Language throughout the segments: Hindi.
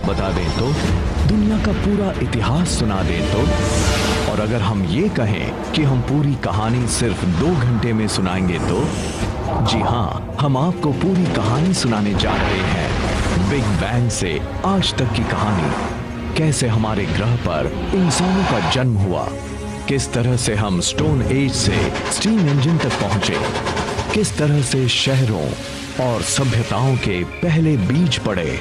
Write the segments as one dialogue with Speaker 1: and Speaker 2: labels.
Speaker 1: बता दें तो, दुनिया का पूरा इतिहास सुना दें तो, और अगर हम ये कहें कि हम पूरी कहानी सिर्फ 2 घंटे में सुनाएंगे तो, जी हाँ, हम आपको पूरी कहानी सुनाने जा रहे हैं। बिग बैंग से आज तक की कहानी, कैसे हमारे ग्रह पर इंसानों का जन्म हुआ, किस तरह से हम स्टोन एज से स्टीम इंजन तक पहुंचे, किस तरह से शहरों और सभ्यताओं के पहले बीज पड़े।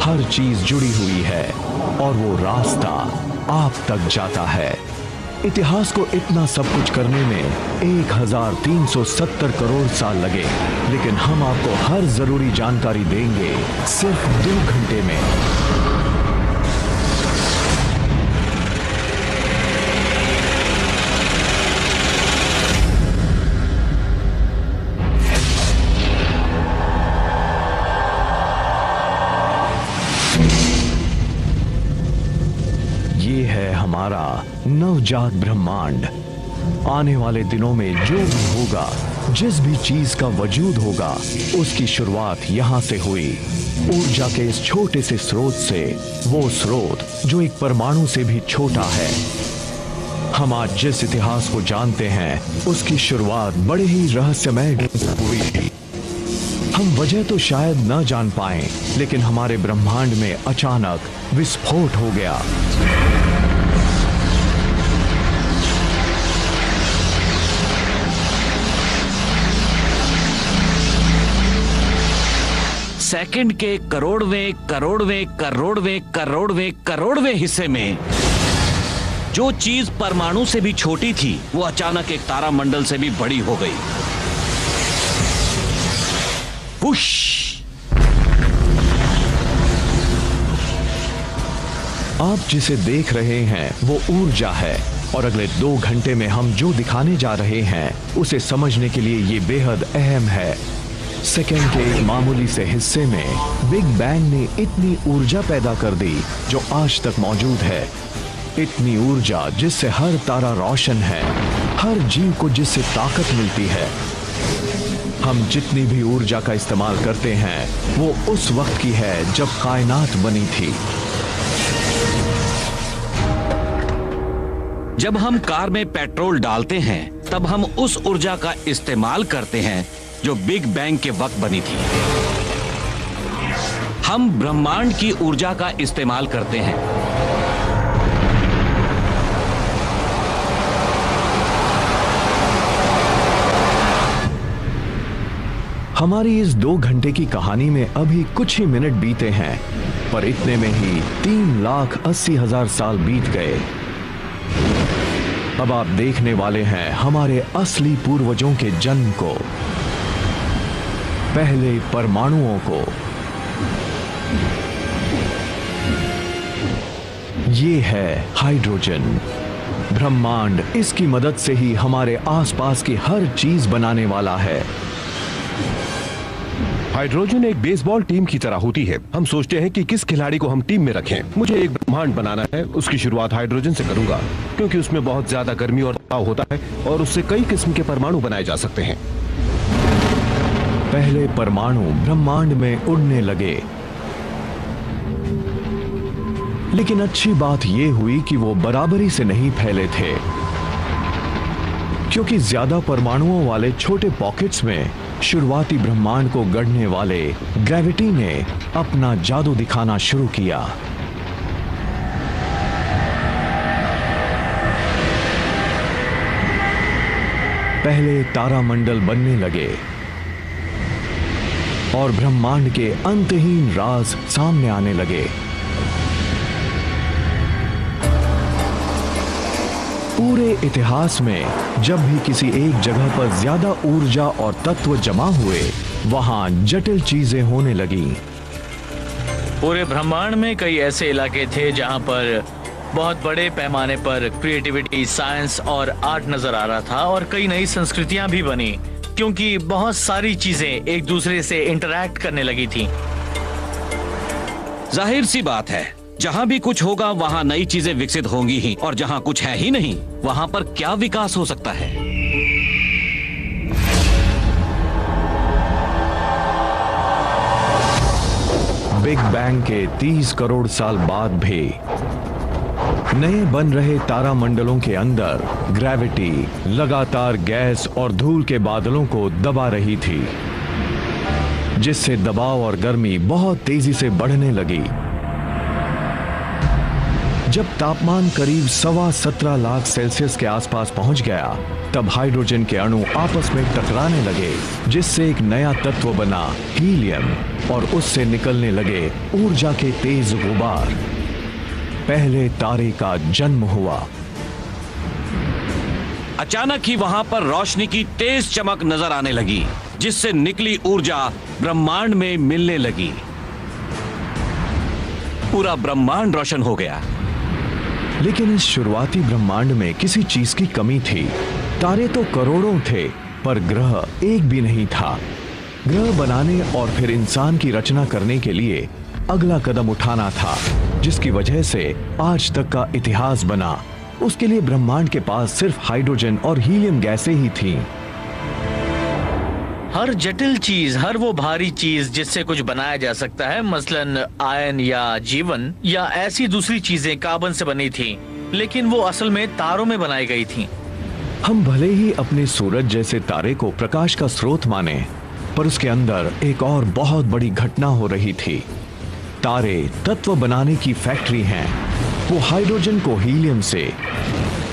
Speaker 1: हर चीज जुड़ी हुई है और वो रास्ता आप तक जाता है। इतिहास को इतना सब कुछ करने में 1370 करोड़ साल लगे, लेकिन हम आपको हर जरूरी जानकारी देंगे सिर्फ 2 घंटे में। ये है हमारा नवजात ब्रह्मांड। आने वाले दिनों में जो भी होगा, जिस भी चीज का वजूद होगा, उसकी शुरुआत यहां से हुई। ऊर्जा के इस छोटे से स्रोत से, वो स्रोत जो एक परमाणु से भी छोटा है। हम आज जिस इतिहास को जानते हैं, उसकी शुरुआत बड़े ही रहस्यमय हुई थी। हम वजह तो शायद न जान पाए, लेकिन हमारे ब्रह्मांड में अचानक विस्फोट हो गया।
Speaker 2: सेकंड के करोड़वें करोड़वें करोड़वें करोड़वें करोड़वें हिस्से में जो चीज परमाणु से भी छोटी थी, वो अचानक एक तारामंडल से भी बड़ी हो गई। पुश!
Speaker 1: आप जिसे देख रहे हैं वो ऊर्जा है, और अगले 2 घंटे में हम जो दिखाने जा रहे हैं, उसे समझने के लिए ये बेहद अहम है। सेकेंड के एक मामूली से हिस्से में बिग बैंग ने इतनी ऊर्जा पैदा कर दी जो आज तक मौजूद है। इतनी ऊर्जा जिससे हर तारा रोशन है, हर जीव को जिससे ताकत मिलती है। हम जितनी भी ऊर्जा का इस्तेमाल करते हैं, वो उस वक्त की है जब कायनात बनी थी।
Speaker 2: जब हम कार में पेट्रोल डालते हैं, तब हम उस ऊर्जा का इस्तेमाल करते हैं जो बिग बैंग के वक्त बनी थी। हम ब्रह्मांड की ऊर्जा का इस्तेमाल करते हैं।
Speaker 1: हमारी इस 2 घंटे की कहानी में अभी कुछ ही मिनट बीते हैं, पर इतने में ही 3,80,000 साल बीत गए। अब आप देखने वाले हैं हमारे असली पूर्वजों के जन्म को, पहले परमाणुओं को। ये है हाइड्रोजन। ब्रह्मांड इसकी मदद से ही हमारे आसपास की हर चीज बनाने वाला है।
Speaker 3: हाइड्रोजन एक बेसबॉल टीम की तरह होती है। हम सोचते हैं कि किस खिलाड़ी को हम टीम में रखें। मुझे एक ब्रह्मांड बनाना है, उसकी शुरुआत हाइड्रोजन से करूंगा, क्योंकि उसमें बहुत ज्यादा गर्मी और दबाव होता है और उससे कई किस्म के परमाणु बनाए जा सकते हैं।
Speaker 1: पहले परमाणु ब्रह्मांड में उड़ने लगे, लेकिन अच्छी बात यह हुई कि वो बराबरी से नहीं फैले थे, क्योंकि ज्यादा परमाणुओं वाले छोटे पॉकेट्स में शुरुआती ब्रह्मांड को गढ़ने वाले ग्रेविटी ने अपना जादू दिखाना शुरू किया। पहले तारामंडल बनने लगे और ब्रह्मांड के अंतहीन राज सामने आने लगे। पूरे इतिहास में जब भी किसी एक जगह पर ज्यादा ऊर्जा और तत्व जमा हुए, वहां जटिल चीजें होने लगी।
Speaker 4: पूरे ब्रह्मांड में कई ऐसे इलाके थे जहां पर बहुत बड़े पैमाने पर क्रिएटिविटी, साइंस और आर्ट नजर आ रहा था, और कई नई संस्कृतियां भी बनी, क्योंकि बहुत सारी चीजें एक दूसरे से इंटरैक्ट करने लगी थी।
Speaker 2: जाहिर सी बात है, जहां भी कुछ होगा वहां नई चीजें विकसित होंगी ही, और जहां कुछ है ही नहीं, वहां पर क्या विकास हो सकता है।
Speaker 1: बिग बैंग के 30 करोड़ साल बाद भी नए बन रहे तारामंडलों के अंदर ग्रेविटी लगातार गैस और धूल के बादलों को दबा रही थी, जिससे दबाव और गर्मी बहुत तेजी से बढ़ने लगी। जब तापमान करीब 17.25 लाख सेल्सियस के आसपास पहुंच गया, तब हाइड्रोजन के अणु आपस में टकराने लगे, जिससे एक नया तत्व बना हीलियम, और उससे निकलने लगे ऊर्जा के तेज गुबार। पहले तारे का जन्म हुआ।
Speaker 2: अचानक ही वहां पर रोशनी की तेज चमक नजर आने लगी, जिससे निकली ऊर्जा ब्रह्मांड में मिलने लगी। पूरा ब्रह्मांड रोशन हो गया।
Speaker 1: लेकिन इस शुरुआती ब्रह्मांड में किसी चीज की कमी थी। तारे तो करोड़ों थे, पर ग्रह एक भी नहीं था। ग्रह बनाने और फिर इंसान की रचना करने के लिए अगला कदम उठाना था, जिसकी वजह से आज तक का इतिहास बना। उसके लिए ब्रह्मांड के पास सिर्फ हाइड्रोजन और हीलियम गैसें ही थीं।
Speaker 4: हर जटिल चीज, हर वो भारी चीज जिससे कुछ बनाया जा सकता है, मसलन आयन या जीवन या ऐसी दूसरी चीजें कार्बन से बनी थी, लेकिन वो असल में तारों में बनाई गई थी।
Speaker 1: हम भले ही अपने सूरज जैसे तारे को प्रकाश का स्रोत माने, पर उसके अंदर एक और बहुत बड़ी घटना हो रही थी। तारे तत्व बनाने की फैक्ट्री हैं। वो हाइड्रोजन को हीलियम से,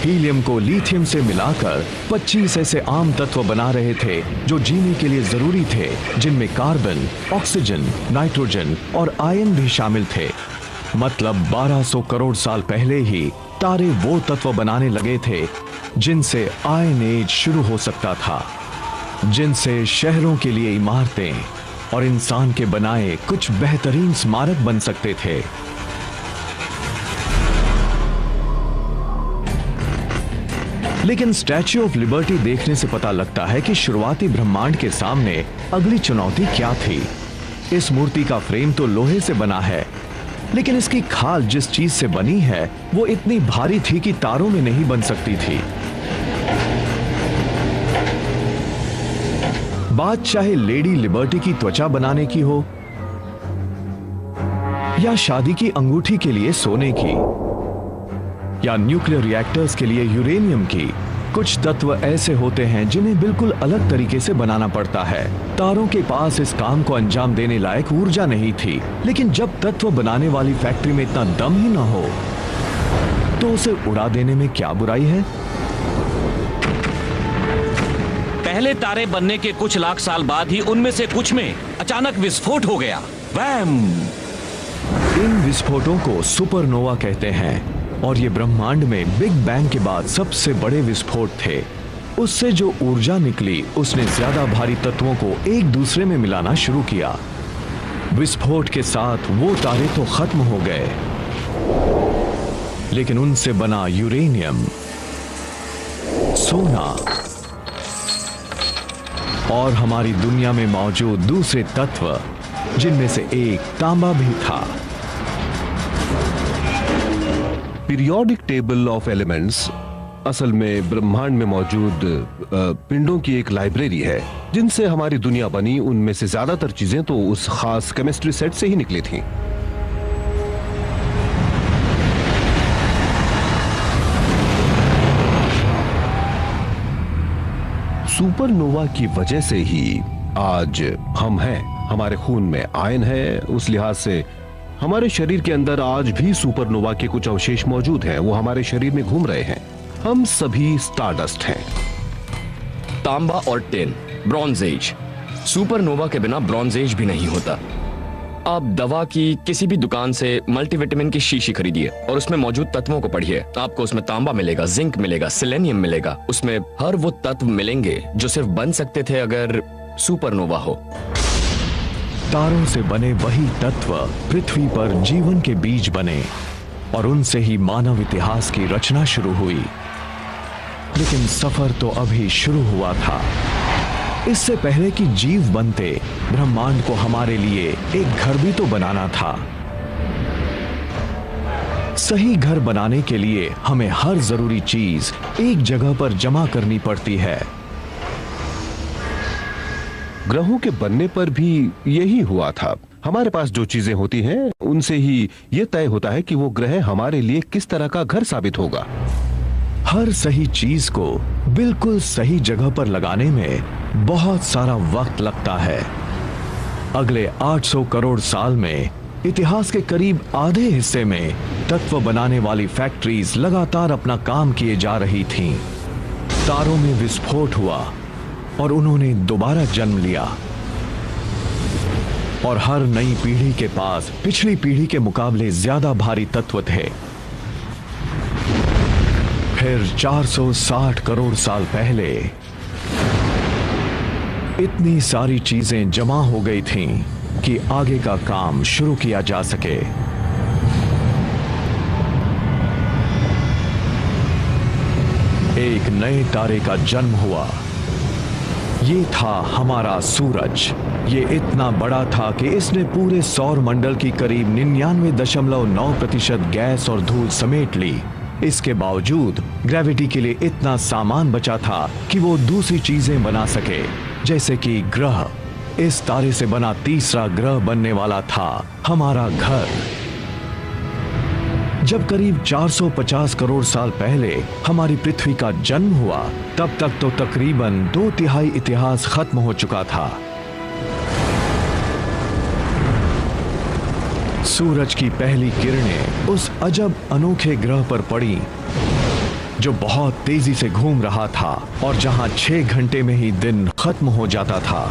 Speaker 1: हीलियम को लिथियम से मिलाकर 25 ऐसे आम तत्व बना रहे थे जो जीने के लिए जरूरी थे, जिनमें कार्बन, ऑक्सीजन, नाइट्रोजन और आयन भी शामिल थे। मतलब 1200 करोड़ साल पहले ही तारे वो तत्व बनाने लगे थे जिनसे आयन एज शुरू हो सकता था, जिनसे शहरों के लिए इमारतें और इंसान के बनाए कुछ बेहतरीन स्मारक बन सकते थे। लेकिन स्टैच्यू ऑफ लिबर्टी देखने से पता लगता है कि शुरुआती ब्रह्मांड के सामने अगली चुनौती क्या थी। इस मूर्ति का फ्रेम तो लोहे से बना है, लेकिन इसकी खाल जिस चीज से बनी है वो इतनी भारी थी कि तारों में नहीं बन सकती थी। बात चाहे लेडी लिबर्टी की त्वचा बनाने की हो या शादी की अंगूठी के लिए सोने की या न्यूक्लियर रिएक्टर्स के लिए यूरेनियम की, कुछ तत्व ऐसे होते हैं जिन्हें बिल्कुल अलग तरीके से बनाना पड़ता है। तारों के पास इस काम को अंजाम देने लायक ऊर्जा नहीं थी, लेकिन जब तत्व बनाने वाली फैक्ट्री में इतना दम ही ना हो तो उसे उड़ा देने में क्या बुराई है।
Speaker 2: पहले तारे बनने के कुछ लाख साल बाद ही उनमें से कुछ में अचानक विस्फोट हो गया। वैम!
Speaker 1: इन विस्फोटों को सुपरनोवा कहते हैं, और ये ब्रह्मांड में बिग बैंग के बाद सबसे बड़े विस्फोट थे। उससे जो ऊर्जा निकली उसने ज्यादा भारी तत्वों को एक दूसरे में मिलाना शुरू किया। विस्फोट के साथ वो तारे तो खत्म हो गए, लेकिन उनसे बना यूरेनियम, सोना और हमारी दुनिया में मौजूद दूसरे तत्व, जिनमें से एक तांबा भी था।
Speaker 3: पीरियोडिक टेबल ऑफ एलिमेंट्स असल में ब्रह्मांड में मौजूद पिंडों की एक लाइब्रेरी है, जिनसे हमारी दुनिया बनी। उनमें से ज्यादातर चीजें तो उस खास केमिस्ट्री सेट से ही निकली थीं। सुपरनोवा की वजह से ही आज हम हैं। हमारे खून में आयन है। उस लिहाज से हमारे शरीर के अंदर आज भी सुपरनोवा के कुछ अवशेष मौजूद हैं। वो हमारे शरीर में घूम रहे हैं। हम सभी स्टारडस्ट हैं।
Speaker 5: तांबा और टिन, ब्रॉन्ज एज। सुपरनोवा के बिना ब्रॉन्ज एज भी नहीं होता। आप दवा की किसी भी दुकान से मल्टीविटामिन की शीशी खरीदिए और उसमें मौजूद तत्वों को पढ़िए। आपको उसमें तांबा मिलेगा, जिंक मिलेगा, सेलेनियम मिलेगा। उसमें हर वो तत्व मिलेंगे जो सिर्फ बन सकते थे अगर सुपरनोवा हो।
Speaker 1: तारों से बने वही तत्व पृथ्वी पर जीवन के बीज बने, और उनसे ही मानव इतिहास की रचना शुरू हुई। लेकिन सफर तो अभी शुरू हुआ था। इससे पहले कि जीव बनते, ब्रह्मांड को हमारे लिए एक घर भी तो बनाना था। सही घर बनाने के लिए हमें हर जरूरी चीज एक जगह पर जमा करनी पड़ती है।
Speaker 3: ग्रहों के बनने पर भी यही हुआ था। हमारे पास जो चीजें होती हैं उनसे ही ये तय होता है कि वो ग्रह हमारे लिए किस तरह का घर साबित होगा।
Speaker 1: हर सही चीज को बिल्कुल सही जगह पर लगाने में बहुत सारा वक्त लगता है। अगले 800 करोड़ साल में इतिहास के करीब आधे हिस्से में तत्व बनाने वाली फैक्ट्रीज लगातार अपना काम किए जा रही थीं। तारों में विस्फोट हुआ और उन्होंने दोबारा जन्म लिया और हर नई पीढ़ी के पास पिछली पीढ़ी के मुकाबले ज्यादा भारी तत्व थे। फिर 460 करोड़ साल पहले इतनी सारी चीजें जमा हो गई थीं कि आगे का काम शुरू किया जा सके। एक नए तारे का जन्म हुआ। ये था हमारा सूरज। ये इतना बड़ा था कि इसने पूरे सौर मंडल की करीब 99.9% गैस और धूल समेट ली। इसके बावजूद ग्रेविटी के लिए इतना सामान बचा था कि वो दूसरी चीजें बना सके, जैसे कि ग्रह। इस तारे से बना तीसरा ग्रह बनने वाला था हमारा घर। जब करीब 450 करोड़ साल पहले हमारी पृथ्वी का जन्म हुआ, तब तक तो तकरीबन 2/3 इतिहास खत्म हो चुका था। सूरज की पहली किरणें उस अजब अनोखे ग्रह पर पड़ी जो बहुत तेजी से घूम रहा था और जहां 6 घंटे में ही दिन खत्म हो जाता था।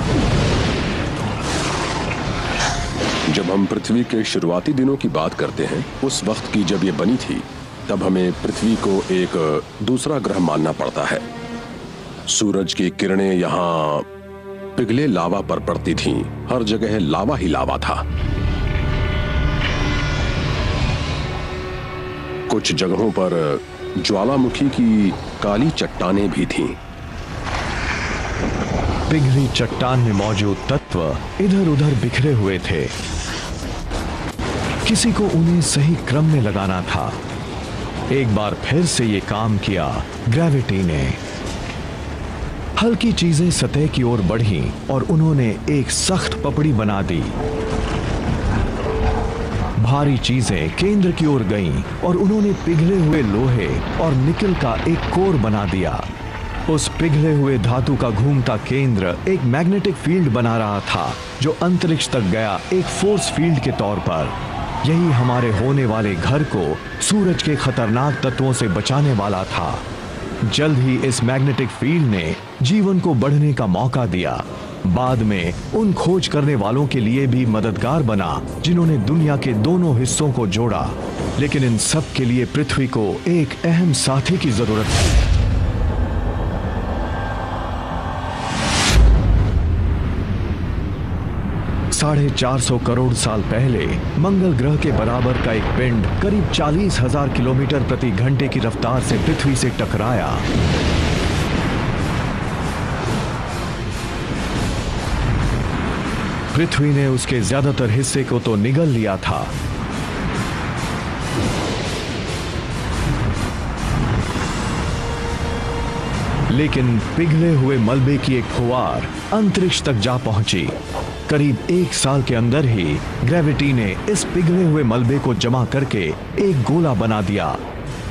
Speaker 6: जब हम पृथ्वी के शुरुआती दिनों की बात करते हैं, उस वक्त की जब ये बनी थी, तब हमें पृथ्वी को एक दूसरा ग्रह मानना पड़ता है। सूरज की किरणें यहाँ पिघले लावा पर पड़ती थीं। हर जगह लावा ही लावा था। कुछ जगहों पर ज्वालामुखी की काली चट्टानें भी थीं।
Speaker 1: पिघली चट्टान में मौजूद तत्व इधर उधर बिखरे हुए थे। किसी को उन्हें सही क्रम में लगाना था। एक बार फिर से ये काम किया ग्रेविटी ने। हल्की चीजें सतह की ओर बढ़ी और उन्होंने एक सख्त पपड़ी बना दी। भारी चीजें केंद्र की ओर गईं और उन्होंने पिघले हुए लोहे और निकल का एक कोर बना दिया। उस पिघले हुए धातु का घूमता केंद्र एक मैग्नेटिक फील्ड बना रहा था जो अंतरिक्ष तक गया, एक फोर्स फील्ड के तौर पर। यही हमारे होने वाले घर को सूरज के खतरनाक तत्वों से बचाने वाला था। जल्द ही इस मैग्नेटिक फील्ड ने जीवन को बढ़ने का मौका दिया। बाद में उन खोज करने वालों के लिए भी मददगार बना जिन्होंने दुनिया के दोनों हिस्सों को जोड़ा। लेकिन इन सब के लिए पृथ्वी को एक अहम साथी की जरूरत थी। साढ़े 400 करोड़ साल पहले मंगल ग्रह के बराबर का एक पिंड करीब 40,000 किलोमीटर प्रति घंटे की रफ्तार से पृथ्वी से टकराया। पृथ्वी ने उसके ज्यादातर हिस्से को तो निगल लिया था, लेकिन पिघले हुए मलबे की एक फुहार अंतरिक्ष तक जा पहुंची। करीब 1 साल के अंदर ही ग्रेविटी ने इस पिघले हुए मलबे को जमा करके एक गोला बना दिया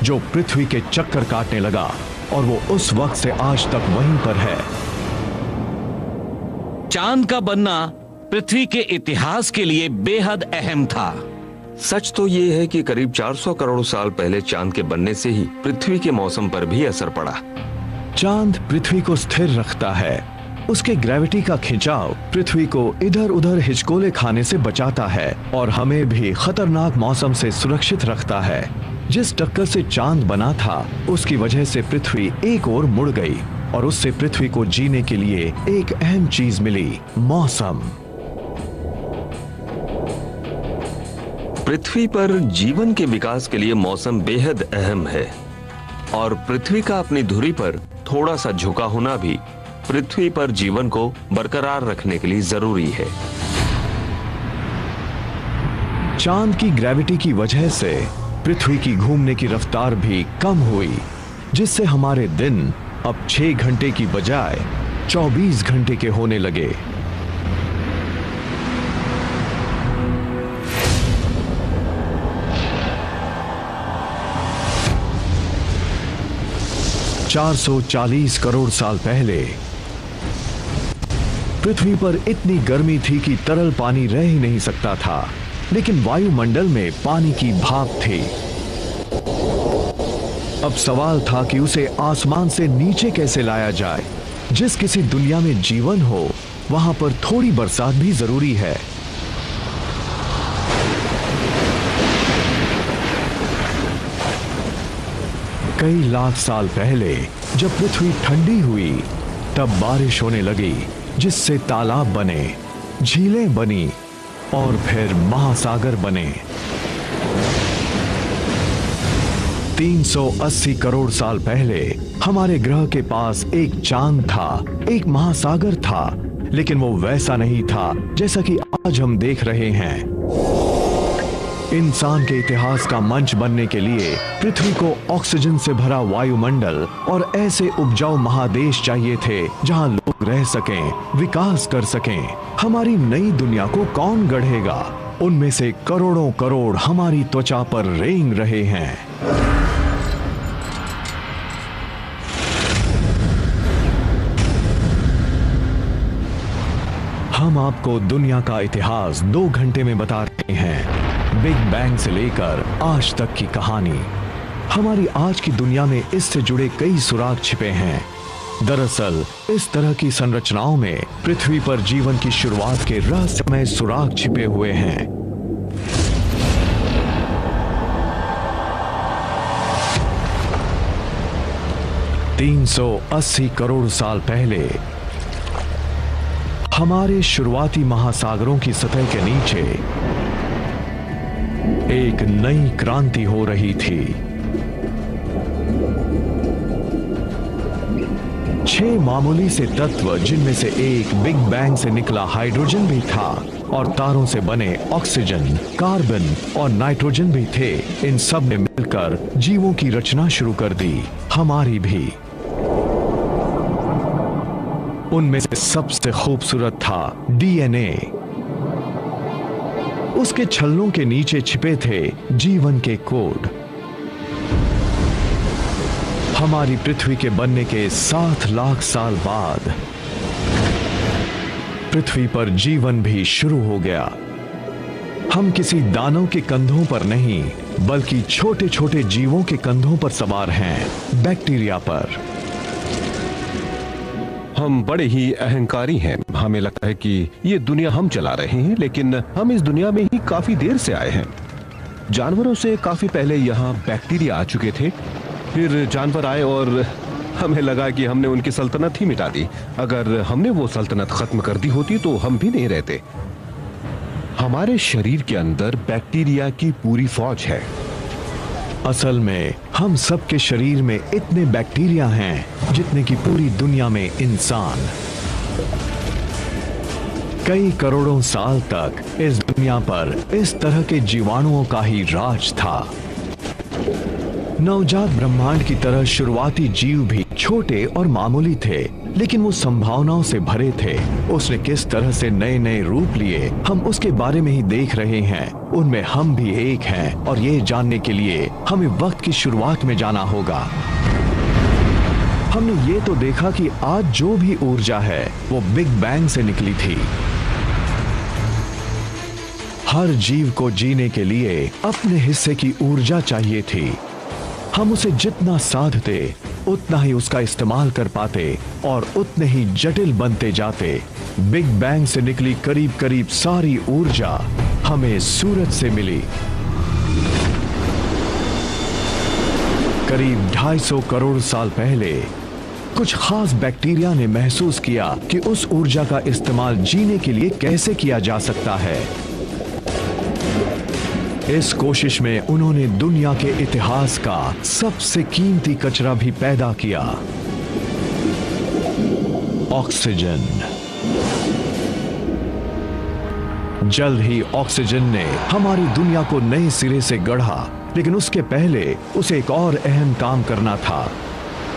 Speaker 1: जो पृथ्वी के चक्कर काटने लगा, और वो उस वक्त से आज तक वहीं पर है।
Speaker 2: चांद का बनना पृथ्वी के इतिहास के लिए बेहद अहम था।
Speaker 5: सच तो ये है कि करीब 400 करोड़ साल पहले चांद के बनने से ही पृथ्वी के मौसम पर भी असर पड़ा।
Speaker 1: चांद पृथ्वी को स्थिर रखता है। उसके ग्रेविटी का खिंचाव पृथ्वी को इधर उधर हिचकोले खाने से बचाता है और हमें भी खतरनाक मौसम से सुरक्षित रखता है। जिस टक्कर से चांद बना था उसकी वजह से पृथ्वी एक ओर मुड़ गई और उससे पृथ्वी को जीने के लिए एक अहम चीज मिली, मौसम।
Speaker 5: पृथ्वी पर जीवन के विकास के लिए मौसम बेहद अहम है और पृथ्वी का अपनी धुरी पर थोड़ा सा झुका होना भी पृथ्वी पर जीवन को बरकरार रखने के लिए जरूरी है।
Speaker 1: चांद की ग्रेविटी की वजह से पृथ्वी की घूमने की रफ्तार भी कम हुई, जिससे हमारे दिन अब 6 घंटे की बजाय 24 घंटे के होने लगे। 440 करोड़ साल पहले पृथ्वी पर इतनी गर्मी थी कि तरल पानी रह ही नहीं सकता था, लेकिन वायुमंडल में पानी की भाप थी। अब सवाल था कि उसे आसमान से नीचे कैसे लाया जाए। जिस किसी दुनिया में जीवन हो, वहां पर थोड़ी बरसात भी जरूरी है। कई लाख साल पहले जब पृथ्वी ठंडी हुई, तब बारिश होने लगी, जिससे तालाब बने, झीलें बनी और फिर महासागर बने। 380 करोड़ साल पहले हमारे ग्रह के पास एक चांद था, एक महासागर था, लेकिन वो वैसा नहीं था जैसा कि आज हम देख रहे हैं। इंसान के इतिहास का मंच बनने के लिए पृथ्वी को ऑक्सीजन से भरा वायुमंडल और ऐसे उपजाऊ महादेश चाहिए थे जहां लोग रह सकें, विकास कर सकें। हमारी नई दुनिया को कौन गढ़ेगा? उनमें से करोड़ों करोड़ हमारी त्वचा पर रेंग रहे हैं। हम आपको दुनिया का इतिहास 2 घंटे में बता रहे हैं। बिग बैंग से लेकर आज तक की कहानी। हमारी आज की दुनिया में इससे जुड़े कई सुराग छिपे हैं। दरअसल इस तरह की संरचनाओं में पृथ्वी पर जीवन की शुरुआत के रहस्यमय सुराग छिपे हुए हैं। $380 करोड़ साल पहले हमारे शुरुआती महासागरों की सतह के नीचे एक नई क्रांति हो रही थी। 6 मामूली से तत्व, जिनमें से एक बिग बैंग से निकला हाइड्रोजन भी था और तारों से बने ऑक्सीजन, कार्बन और नाइट्रोजन भी थे। इन सब ने मिलकर जीवों की रचना शुरू कर दी, हमारी भी। उनमें से सबसे खूबसूरत था डीएनए। उसके छल्लों के नीचे छिपे थे जीवन के कोड। हमारी पृथ्वी के बनने के 7 लाख साल बाद पृथ्वी पर जीवन भी शुरू हो गया। हम किसी दानव के कंधों पर नहीं, बल्कि छोटे छोटे जीवों के कंधों पर सवार हैं, बैक्टीरिया पर।
Speaker 3: हम बड़े ही अहंकारी हैं। हमें लगता है कि ये दुनिया हम चला रहे हैं, लेकिन हम इस दुनिया में ही काफी देर से आए हैं। जानवरों से काफी पहले यहाँ बैक्टीरिया आ चुके थे, फिर जानवर आए और हमें लगा कि हमने उनकी सल्तनत ही मिटा दी। अगर हमने वो सल्तनत खत्म कर दी होती तो हम भी नहीं रहते। हमारे शरीर के अंदर बैक्टीरिया की पूरी फौज है।
Speaker 1: असल में हम सबके शरीर में इतने बैक्टीरिया हैं जितने की पूरी दुनिया में इंसान। कई करोड़ों साल तक इस दुनिया पर इस तरह के जीवाणुओं का ही राज था। नवजात ब्रह्मांड की तरह शुरुआती जीव भी छोटे और मामूली थे, लेकिन वो संभावनाओं से भरे थे। उसने किस तरह से नए नए रूप लिए, हम उसके बारे में ही देख रहे हैं। उनमें हम भी एक हैं, और ये जानने के लिए हमें वक्त की शुरुआत में जाना होगा। हमने ये तो देखा कि आज जो भी ऊर्जा है वो बिग बैंग से निकली थी। हर जीव को जीने के लिए अपने हिस्से की ऊर्जा चाहिए थी। हम उसे जितना साधते उतना ही उसका इस्तेमाल कर पाते और उतने ही जटिल बनते जाते। बिग बैंग से निकली करीब करीब सारी ऊर्जा हमें सूरज से मिली। करीब 250 करोड़ साल पहले कुछ खास बैक्टीरिया ने महसूस किया कि उस ऊर्जा का इस्तेमाल जीने के लिए कैसे किया जा सकता है। इस कोशिश में उन्होंने दुनिया के इतिहास का सबसे कीमती कचरा भी पैदा किया, ऑक्सीजन। जल्द ही ऑक्सीजन ने हमारी दुनिया को नए सिरे से गढ़ा, लेकिन उसके पहले उसे एक और अहम काम करना था।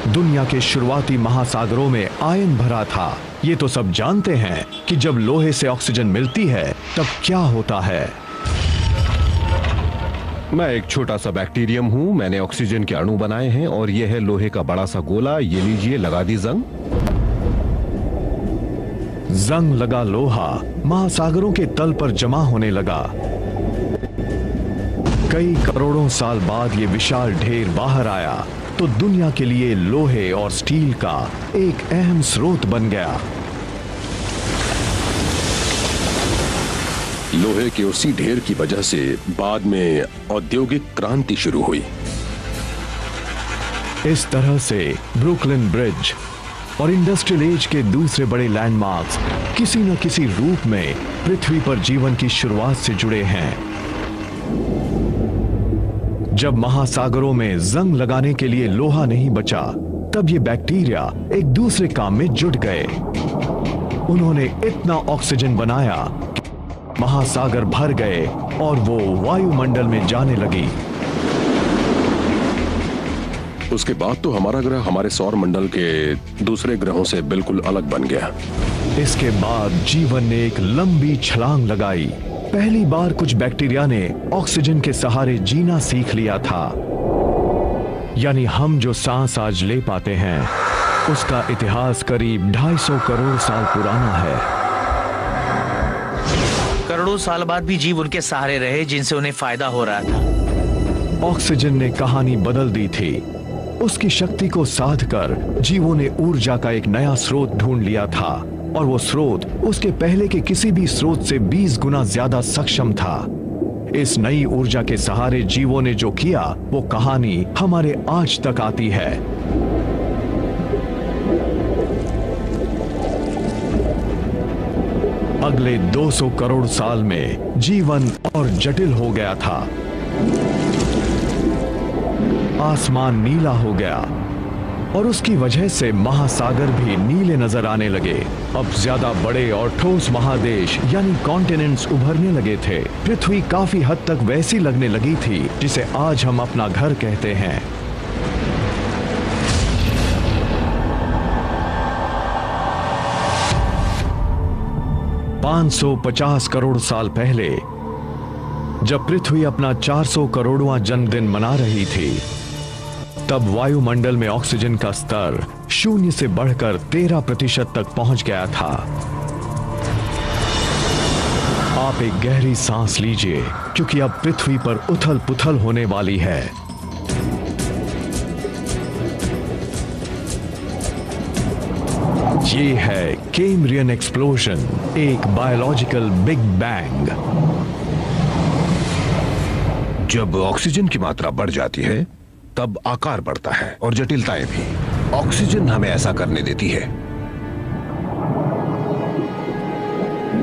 Speaker 1: दुनिया के शुरुआती महासागरों में आयन भरा था। ये तो सब जानते हैं कि जब लोहे से ऑक्सीजन मिलती है तब क्या होता है।
Speaker 3: मैं एक छोटा सा बैक्टीरियम हूँ। मैंने ऑक्सीजन के अणु बनाए हैं और ये है लोहे का बड़ा सा गोला। ये लीजिए, लगा दी जंग।
Speaker 1: जंग लगा लोहा महासागरों के तल पर जमा होने लगा। कई करोड़ों साल बाद ये विशाल ढेर बाहर आया तो दुनिया के लिए लोहे और स्टील का एक अहम स्रोत बन गया।
Speaker 6: लोहे के उसी ढेर की वजह से बाद में औद्योगिक क्रांति शुरू हुई।
Speaker 1: इस तरह से ब्रुकलिन ब्रिज और इंडस्ट्रियल एज के दूसरे बड़े लैंडमार्क्स किसी न किसी रूप में पृथ्वी पर जीवन की शुरुआत से जुड़े हैं। जब महासागरों में जंग लगाने के लिए लोहा नहीं बचा, तब ये बैक्टीरिया एक दूसरे काम में जुट गए। उन्होंने इतना ऑक्सीजन बनाया कि महासागर भर गए और वो वायुमंडल में जाने लगी।
Speaker 6: उसके बाद तो हमारा ग्रह हमारे सौर मंडल के दूसरे ग्रहों से बिल्कुल अलग बन गया।
Speaker 1: इसके बाद जीवन ने एक लंबी छलांग लगाई। पहली बार कुछ बैक्टीरिया ने ऑक्सीजन के सहारे जीना सीख लिया था। यानी हम जो सांस आज ले पाते हैं उसका इतिहास करीब 250 करोड़ साल पुराना है।
Speaker 4: करोड़ों साल बाद भी जीव उनके सहारे रहे जिनसे उन्हें फायदा हो रहा था।
Speaker 1: ऑक्सीजन ने कहानी बदल दी थी। उसकी शक्ति को साध कर जीवों ने ऊर्जा का एक नया स्रोत ढूंढ लिया था और वो स्रोत उसके पहले के किसी भी स्रोत से 20 गुना ज्यादा सक्षम था। इस नई ऊर्जा के सहारे जीवों ने जो किया वो कहानी हमारे आज तक आती है। अगले 200 करोड़ साल में जीवन और जटिल हो गया था। आसमान नीला हो गया और उसकी वजह से महासागर भी नीले नजर आने लगे। अब ज्यादा बड़े और ठोस महादेश यानी कॉन्टिनेंट्स उभरने लगे थे। पृथ्वी काफी हद तक वैसी लगने लगी थी जिसे आज हम अपना घर कहते हैं। $550 करोड़ साल पहले जब पृथ्वी अपना 400 करोड़वां जन्मदिन मना रही थी, तब वायुमंडल में ऑक्सीजन का स्तर 0 से बढ़कर 13% तक पहुंच गया था। आप एक गहरी सांस लीजिए क्योंकि अब पृथ्वी पर उथल पुथल होने वाली है। ये है कैम्ब्रियन एक्सप्लोजन, एक बायोलॉजिकल बिग बैंग।
Speaker 3: जब ऑक्सीजन की मात्रा बढ़ जाती है तब आकार बढ़ता है और जटिलताएं भी। ऑक्सीजन हमें ऐसा करने देती है।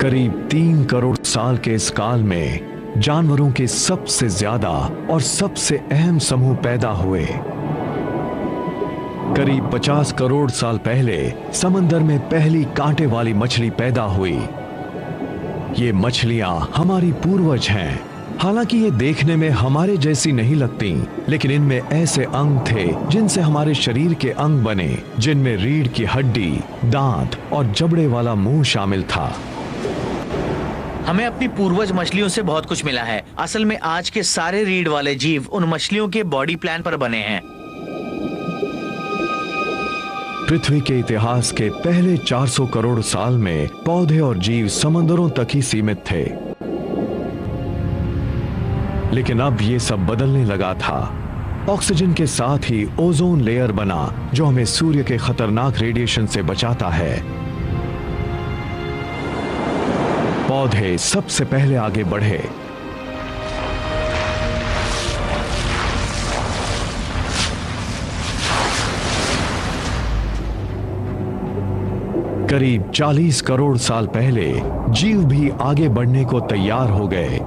Speaker 1: करीब 3 करोड़ साल के इस काल में जानवरों के सबसे ज्यादा और सबसे अहम समूह पैदा हुए। करीब 50 करोड़ साल पहले समंदर में पहली कांटे वाली मछली पैदा हुई। ये मछलियां हमारी पूर्वज हैं। हालांकि ये देखने में हमारे जैसी नहीं लगती, लेकिन इनमें ऐसे अंग थे जिनसे हमारे शरीर के अंग बने, जिनमें रीढ़ की हड्डी, दांत और जबड़े वाला मुंह शामिल था।
Speaker 4: हमें अपनी पूर्वज मछलियों से बहुत कुछ मिला है। असल में आज के सारे रीढ़ वाले जीव उन मछलियों के बॉडी प्लान पर बने हैं।
Speaker 1: पृथ्वी के इतिहास के पहले 400 करोड़ साल में पौधे और जीव समंदरों तक ही सीमित थे, लेकिन अब ये सब बदलने लगा था। ऑक्सीजन के साथ ही ओजोन लेयर बना जो हमें सूर्य के खतरनाक रेडिएशन से बचाता है। पौधे सबसे पहले आगे बढ़े। करीब 40 करोड़ साल पहले जीव भी आगे बढ़ने को तैयार हो गए।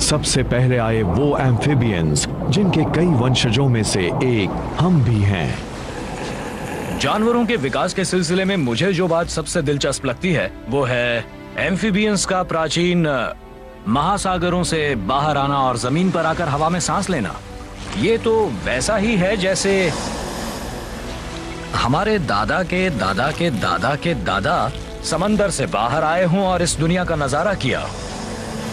Speaker 1: सबसे पहले आए वो एम्फिबियंस जिनके कई वंशजों में से एक हम भी हैं।
Speaker 5: जानवरों के विकास के सिलसिले में मुझे जो बात सबसे दिलचस्प लगती है वो है एम्फिबियंस का प्राचीन महासागरों से बाहर आना और जमीन पर आकर हवा में सांस लेना। ये तो वैसा ही है जैसे हमारे दादा के दादा के दादा के दादा समंदर से बाहर आए हों और इस दुनिया का नजारा किया।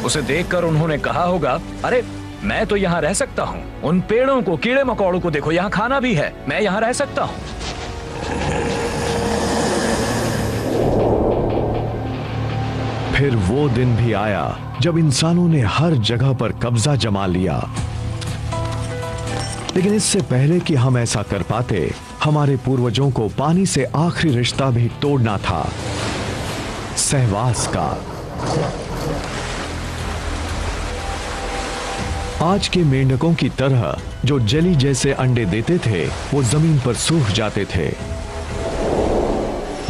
Speaker 7: उसे देखकर उन्होंने कहा होगा, अरे मैं तो यहाँ रह सकता हूँ, उन पेड़ों को, कीड़े मकोड़ों को देखो, यहाँ खाना भी है, मैं यहाँ रह सकता हूँ।
Speaker 1: फिर वो दिन भी आया जब इंसानों ने हर जगह पर कब्जा जमा लिया। लेकिन इससे पहले कि हम ऐसा कर पाते, हमारे पूर्वजों को पानी से आखिरी रिश्ता भी तोड़ना था, सहवास का। आज के मेंढकों की तरह जो जेली जैसे अंडे देते थे, वो जमीन पर सूख जाते थे।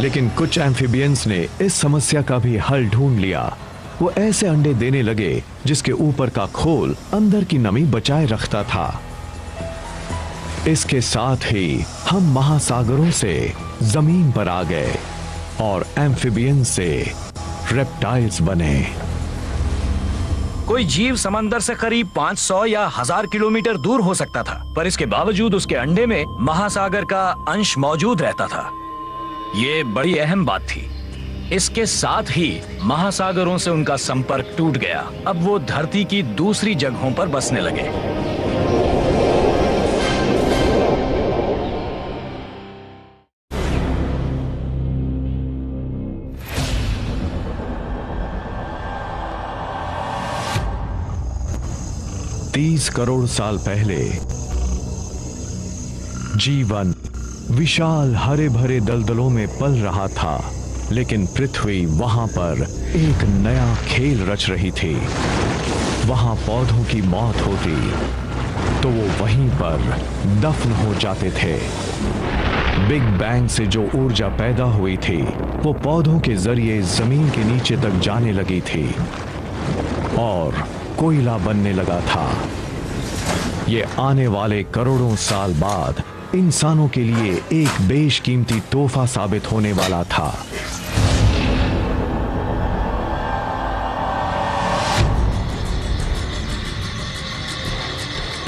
Speaker 1: लेकिन कुछ एम्फिबियंस ने इस समस्या का भी हल ढूंढ लिया। वो ऐसे अंडे देने लगे जिसके ऊपर का खोल अंदर की नमी बचाए रखता था। इसके साथ ही हम महासागरों से जमीन पर आ गए और एम्फिबियंस से रेप्टाइल्स बने।
Speaker 7: कोई जीव समंदर से करीब 500 या 1000 किलोमीटर दूर हो सकता था, पर इसके बावजूद उसके अंडे में महासागर का अंश मौजूद रहता था। ये बड़ी अहम बात थी। इसके साथ ही महासागरों से उनका संपर्क टूट गया। अब वो धरती की दूसरी जगहों पर बसने लगे।
Speaker 1: तीस करोड़ साल पहले जीवन विशाल हरे भरे दलदलों में पल रहा था, लेकिन पृथ्वी वहां पर एक नया खेल रच रही थी। वहां पौधों की मौत होती तो वो वहीं पर दफन हो जाते थे। बिग बैंग से जो ऊर्जा पैदा हुई थी, वो पौधों के जरिए जमीन के नीचे तक जाने लगी थी और कोयला बनने लगा था। ये आने वाले करोड़ों साल बाद इंसानों के लिए एक बेशकीमती तोहफा साबित होने वाला था।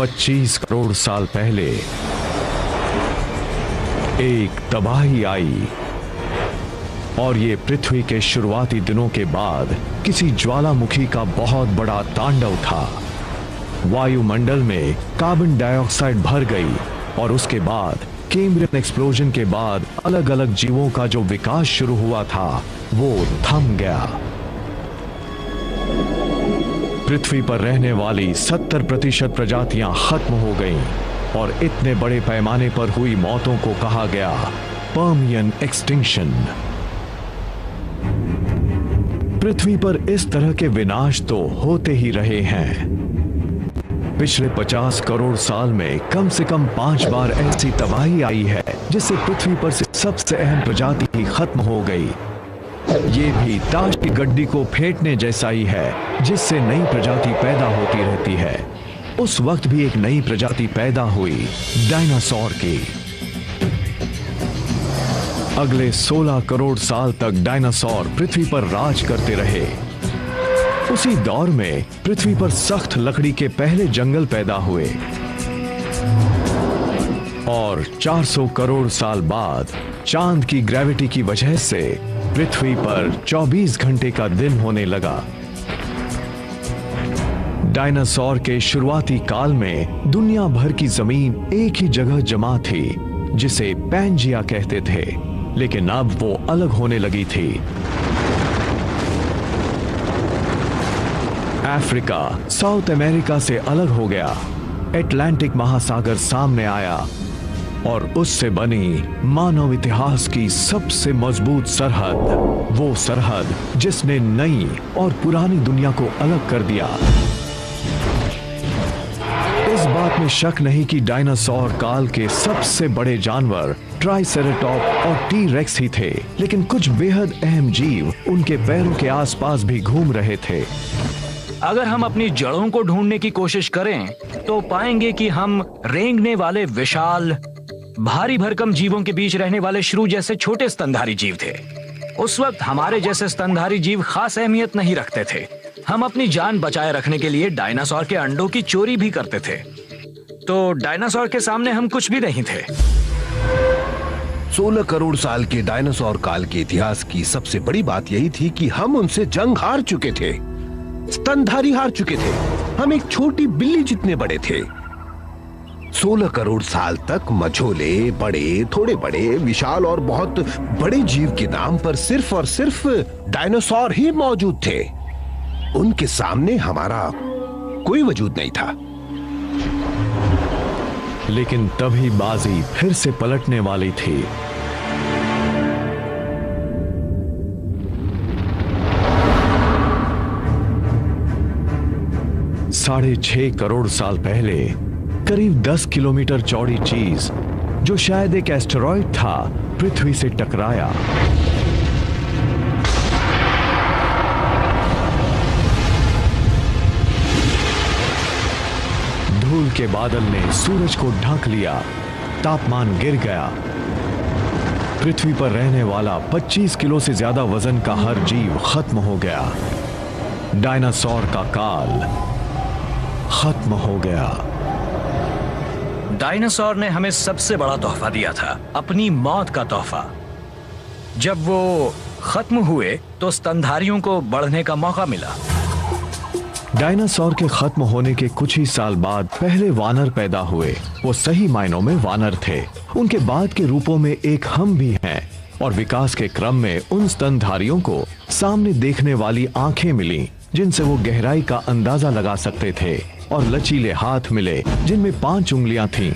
Speaker 1: पच्चीस करोड़ साल पहले एक तबाही आई और ये पृथ्वी के शुरुआती दिनों के बाद किसी ज्वालामुखी का बहुत बड़ा तांडव था। वायुमंडल में कार्बन डाइऑक्साइड भर गई और उसके बाद कैम्ब्रियन एक्सप्लोजन के बाद अलग अलग जीवों का जो विकास शुरू हुआ था, वो थम गया। पृथ्वी पर रहने वाली 70% प्रजातियां खत्म हो गईं और इतने बड़े पैमाने पर हुई मौतों को कहा गया पर्मियन एक्सटिंक्शन। पृथ्वी पर इस तरह के विनाश तो होते ही रहे हैं। पिछले 50 करोड़ साल में कम से कम 5 बार ऐसी तबाही आई है जिससे पृथ्वी पर से सबसे अहम प्रजाति ही खत्म हो गई। ये भी ताश की गड्डी को फेंटने जैसा ही है, जिससे नई प्रजाति पैदा होती रहती है। उस वक्त भी एक नई प्रजाति पैदा हुई, डायनासोर की। अगले 16 करोड़ साल तक डायनासोर पृथ्वी पर राज करते रहे। उसी दौर में पृथ्वी पर सख्त लकड़ी के पहले जंगल पैदा हुए और 400 करोड़ साल बाद चांद की ग्रेविटी की वजह से पृथ्वी पर 24 घंटे का दिन होने लगा। डायनासोर के शुरुआती काल में दुनिया भर की जमीन एक ही जगह जमा थी, जिसे पैंजिया कहते थे, लेकिन अब वो अलग होने लगी थी। अफ्रीका साउथ अमेरिका से अलग हो गया, अटलांटिक महासागर सामने आया और उससे बनी मानव इतिहास की सबसे मजबूत सरहद, वो सरहद जिसने नई और पुरानी दुनिया को अलग कर दिया। इस बात में शक नहीं कि डायनासोर काल के सबसे बड़े जानवर ट्राइसेराटॉप और टी रेक्स ही थे, लेकिन कुछ बेहद अहम जीव उनके पैरों के आसपास भी घूम रहे थे।
Speaker 7: अगर हम अपनी जड़ों को ढूंढने की कोशिश करें तो पाएंगे कि हम रेंगने वाले विशाल भारी भरकम जीवों के बीच रहने वाले श्रू जैसे छोटे स्तनधारी जीव थे। उस वक्त हमारे जैसे स्तनधारी जीव खास अहमियत नहीं रखते थे। हम अपनी जान बचाए रखने के लिए डायनासोर के अंडों की चोरी भी करते थे। तो डायनासोर के सामने हम कुछ भी नहीं थे।
Speaker 3: 16 करोड़ साल के डायनासोर काल के इतिहास की सबसे बड़ी बात यही थी कि हम उनसे जंग हार चुके थे। स्तनधारी हार चुके थे। हम एक छोटी बिल्ली जितने बड़े थे। 16 करोड़ साल तक मझोले, बड़े, थोड़े बड़े, विशाल और बहुत बड़े जीव के नाम पर सिर्फ और सिर्फ डायनासोर ही मौजूद थे। उनके सामने हमारा कोई वजूद नहीं था।
Speaker 1: लेकिन तभी बाजी फिर से पलटने वाली थी। साढ़े 6 करोड़ साल पहले करीब 10 किलोमीटर चौड़ी चीज, जो शायद एक एस्टेरॉयड था, पृथ्वी से टकराया। धूल के बादल ने सूरज को ढक लिया, तापमान गिर गया। पृथ्वी पर रहने वाला 25 किलो से ज्यादा वजन का हर जीव खत्म हो गया। डायनासोर का काल खत्म हो गया।
Speaker 7: डायनासोर ने हमें सबसे बड़ा तोहफा दिया था, अपनी मौत का तोहफा। जब वो खत्म हुए तो स्तनधारियों को बढ़ने का मौका मिला।
Speaker 1: डायनासोर के खत्म होने के कुछ ही साल बाद पहले वानर पैदा हुए। वो सही मायनों में वानर थे। उनके बाद के रूपों में एक हम भी हैं, और विकास के क्रम में उन स्तनधारियों को सामने देखने वाली आंखें मिली, जिनसे वो गहराई का अंदाजा लगा सकते थे, और लचीले हाथ मिले जिनमें 5 उंगलियां थीं।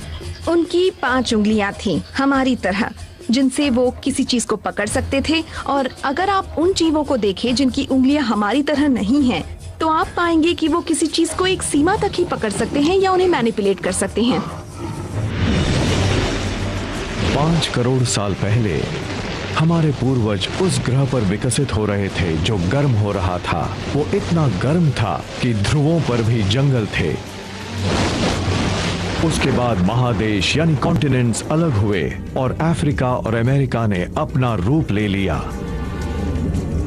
Speaker 8: उनकी 5 उंगलियां थीं, हमारी तरह, जिनसे वो किसी चीज को पकड़ सकते थे। और अगर आप उन जीवों को देखें जिनकी उंगलियां हमारी तरह नहीं हैं, तो आप पाएंगे कि वो किसी चीज को एक सीमा तक ही पकड़ सकते हैं या उन्हें मैनिपुलेट कर सकते हैं।
Speaker 1: 5 करोड़ साल पहले हमारे पूर्वज उस ग्रह पर विकसित हो रहे थे जो गर्म हो रहा था। वो इतना गर्म था कि ध्रुवों पर भी जंगल थे। उसके बाद महादेश यानी कॉन्टिनेंट्स अलग हुए और अफ्रीका और अमेरिका ने अपना रूप ले लिया।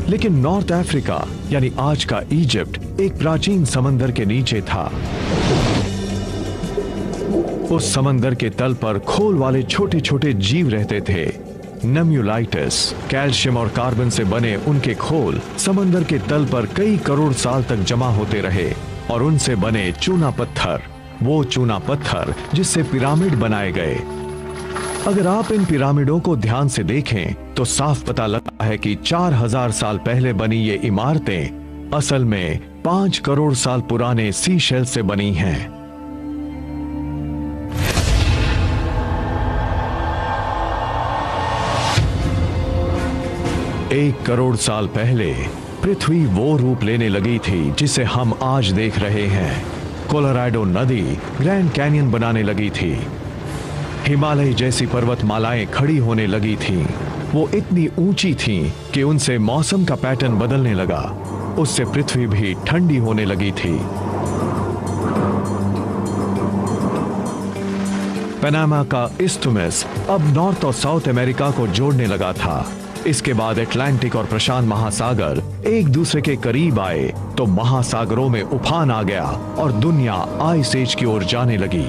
Speaker 1: लेकिन नॉर्थ अफ्रीका यानी आज का इजिप्ट एक प्राचीन समंदर के नीचे था। उस समंदर के तल पर खोल वाले छोटे छोटे जीव रहते थे। नम्यूलाइटस, कैल्शियम और कार्बन से बने उनके खोल समंदर के तल पर कई करोड़ साल तक जमा होते रहे, और उनसे बने चूना पत्थर, वो चूना पत्थर जिससे पिरामिड बनाए गए। अगर आप इन पिरामिडों को ध्यान से देखें तो साफ पता लगता है कि 4000 साल पहले बनी ये इमारतें असल में 5 करोड़ साल पुराने सी शेल से बनी हैं। एक करोड़ साल पहले पृथ्वी वो रूप लेने लगी थी जिसे हम आज देख रहे हैं। कोलोराडो नदी ग्रैंड कैनियन बनाने लगी थी। हिमालय जैसी पर्वतमालाएं खड़ी होने लगी थीं। वो इतनी ऊंची थीं कि उनसे मौसम का पैटर्न बदलने लगा। उससे पृथ्वी भी ठंडी होने लगी थी। पनामा का इस्थमुस अब नॉर्थ और साउथ अमेरिका को जोड़ने लगा था। इसके बाद अटलांटिक और प्रशांत महासागर एक दूसरे के करीब आए तो महासागरों में उफान आ गया और दुनिया आइस एज की ओर जाने लगी।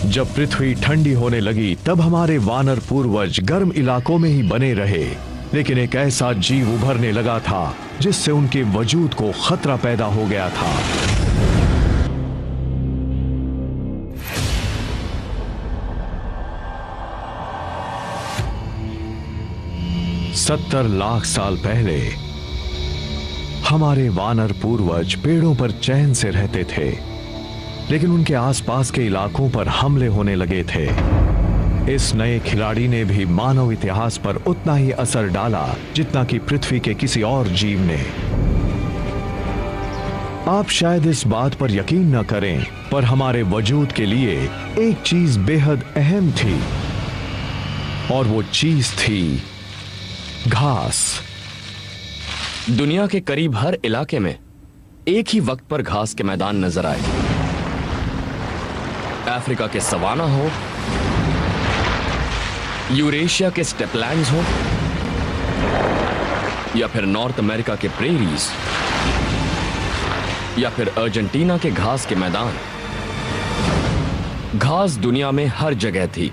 Speaker 1: जब पृथ्वी ठंडी होने लगी तब हमारे वानर पूर्वज गर्म इलाकों में ही बने रहे, लेकिन एक ऐसा जीव उभरने लगा था जिससे उनके वजूद को खतरा पैदा हो गया था। सत्तर लाख साल पहले हमारे वानर पूर्वज पेड़ों पर चैन से रहते थे, लेकिन उनके आसपास के इलाकों पर हमले होने लगे थे। इस नए खिलाड़ी ने भी मानव इतिहास पर उतना ही असर डाला जितना कि पृथ्वी के किसी और जीव ने। आप शायद इस बात पर यकीन न करें, पर हमारे वजूद के लिए एक चीज बेहद अहम थी, और वो चीज थी घास।
Speaker 5: दुनिया के करीब हर इलाके में एक ही वक्त पर घास के मैदान नजर आए। अफ्रीका के सवाना हो, यूरेशिया के स्टेपलैंड्स हो, या फिर नॉर्थ अमेरिका के प्रेरीज, या फिर अर्जेंटीना के घास के मैदान। घास दुनिया में हर जगह थी।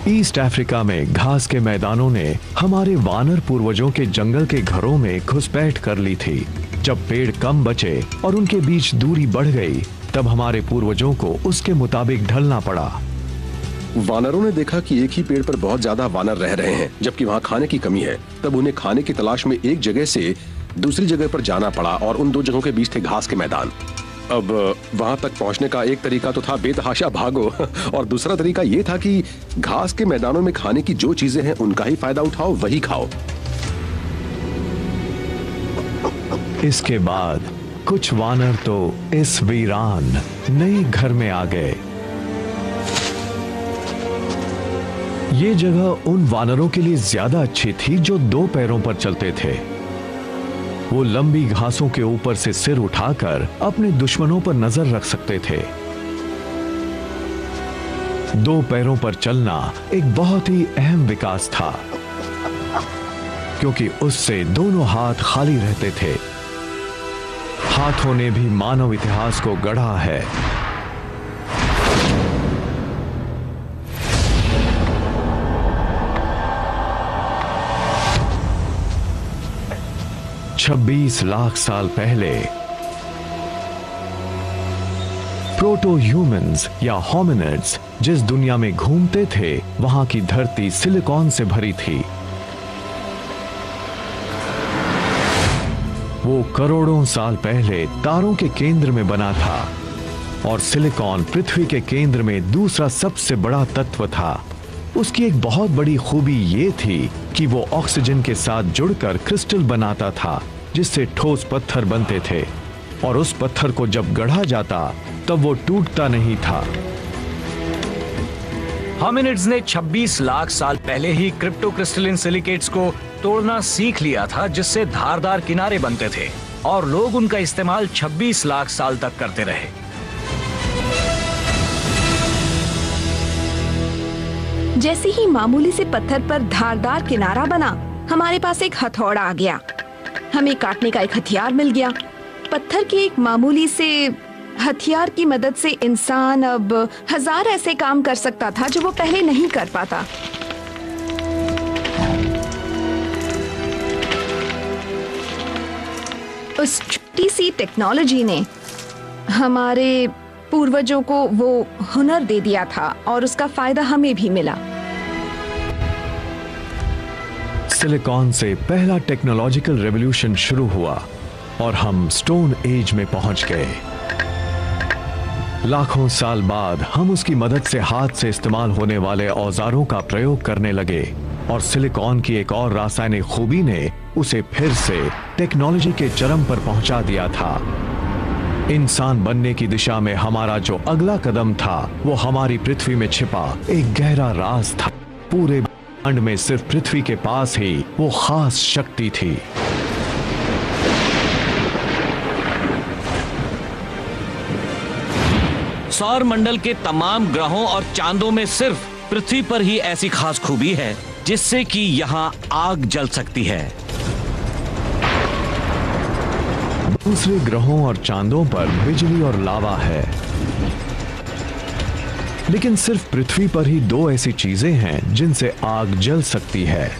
Speaker 1: ईस्ट अफ्रीका में घास के मैदानों ने हमारे वानर पूर्वजों के जंगल के घरों में घुसपैठ कर ली थी। जब पेड़ कम बचे और उनके बीच दूरी बढ़ गई, तब हमारे पूर्वजों को उसके मुताबिक ढलना पड़ा।
Speaker 6: वानरों ने देखा कि एक ही पेड़ पर बहुत ज्यादा वानर रह रहे हैं, जबकि वहाँ खाने की कमी है। तब उन्हें खाने की तलाश में एक जगह से दूसरी जगह पर जाना पड़ा और उन दो जगहों के बीच थे घास के मैदान। अब वहां तक पहुंचने का एक तरीका तो था बेतहाशा भागो और दूसरा तरीका यह था कि घास के मैदानों में खाने की जो चीजें हैं उनका ही फायदा उठाओ, वही खाओ।
Speaker 1: इसके बाद कुछ वानर तो इस वीरान नए घर में आ गए। ये जगह उन वानरों के लिए ज्यादा अच्छी थी जो दो पैरों पर चलते थे। वो लंबी घासों के ऊपर से सिर उठाकर अपने दुश्मनों पर नजर रख सकते थे। दो पैरों पर चलना एक बहुत ही अहम विकास था, क्योंकि उससे दोनों हाथ खाली रहते थे। हाथों ने भी मानव इतिहास को गढ़ा है। $26 लाख साल पहले प्रोटो ह्यूमंस या होमिनिड्स जिस दुनिया में घूमते थे, वहां की धरती सिलिकॉन से भरी थी। वो करोड़ों साल पहले तारों के केंद्र में बना था और सिलिकॉन पृथ्वी के केंद्र में दूसरा सबसे बड़ा तत्व था। उसकी एक बहुत बड़ी खूबी ये थी कि वो ऑक्सीजन के साथ जुड़कर क्रिस्टल बनाता था, जिससे ठोस पत्थर बनते थे, और उस पत्थर को जब गढ़ा जाता तब वो टूटता नहीं था।
Speaker 7: होमिनिड्स ने 26 लाख साल पहले ही क्रिप्टोक्रिस्टलिन सिलिकेट्स को तोड़ना सीख लिया था, जिससे धारदार किनारे बनते थे, और लोग उनका इस्तेमाल 26 लाख साल तक करते रहे।
Speaker 8: जैसे ही मामूली से पत्थर पर धारदार किनारा बना, हमारे पास एक हथौड़ा आ गया। हमें काटने का एक हथियार मिल गया। पत्थर के एक मामूली से हथियार की मदद से इंसान अब 1000 ऐसे काम कर सकता था जो वो पहले नहीं कर पाता। उस छोटी सी टेक्नोलॉजी ने हमारे पूर्वजों को वो हुनर दे दिया था और उसका फायदा हमें भी मिला।
Speaker 1: सिलिकॉन से पहला टेक्नोलॉजिकल रेवोल्यूशन शुरू हुआ और हम स्टोन एज में पहुंच गए। लाखों साल बाद हम उसकी मदद से हाथ से इस्तेमाल होने वाले औजारों का प्रयोग करने लगे, और सिलिकॉन की एक और रासायनिक खूबी ने उसे फिर से टेक्नोलॉजी के चरम पर पहुंचा दिया था। इंसान बनने की दिशा में हमारा जो अगला कदम था, वो हमारी पृथ्वी में छिपा एक गहरा राज था। पूरे ब्रह्मांड में सिर्फ पृथ्वी के पास ही वो खास शक्ति थी।
Speaker 2: सौर मंडल के तमाम ग्रहों और चांदों में सिर्फ पृथ्वी पर ही ऐसी खास खूबी है जिससे कि यहाँ आग जल सकती है।
Speaker 1: दूसरे ग्रहों और चांदों पर बिजली और लावा है, लेकिन सिर्फ पृथ्वी पर ही दो ऐसी चीजें हैं जिनसे आग जल सकती है।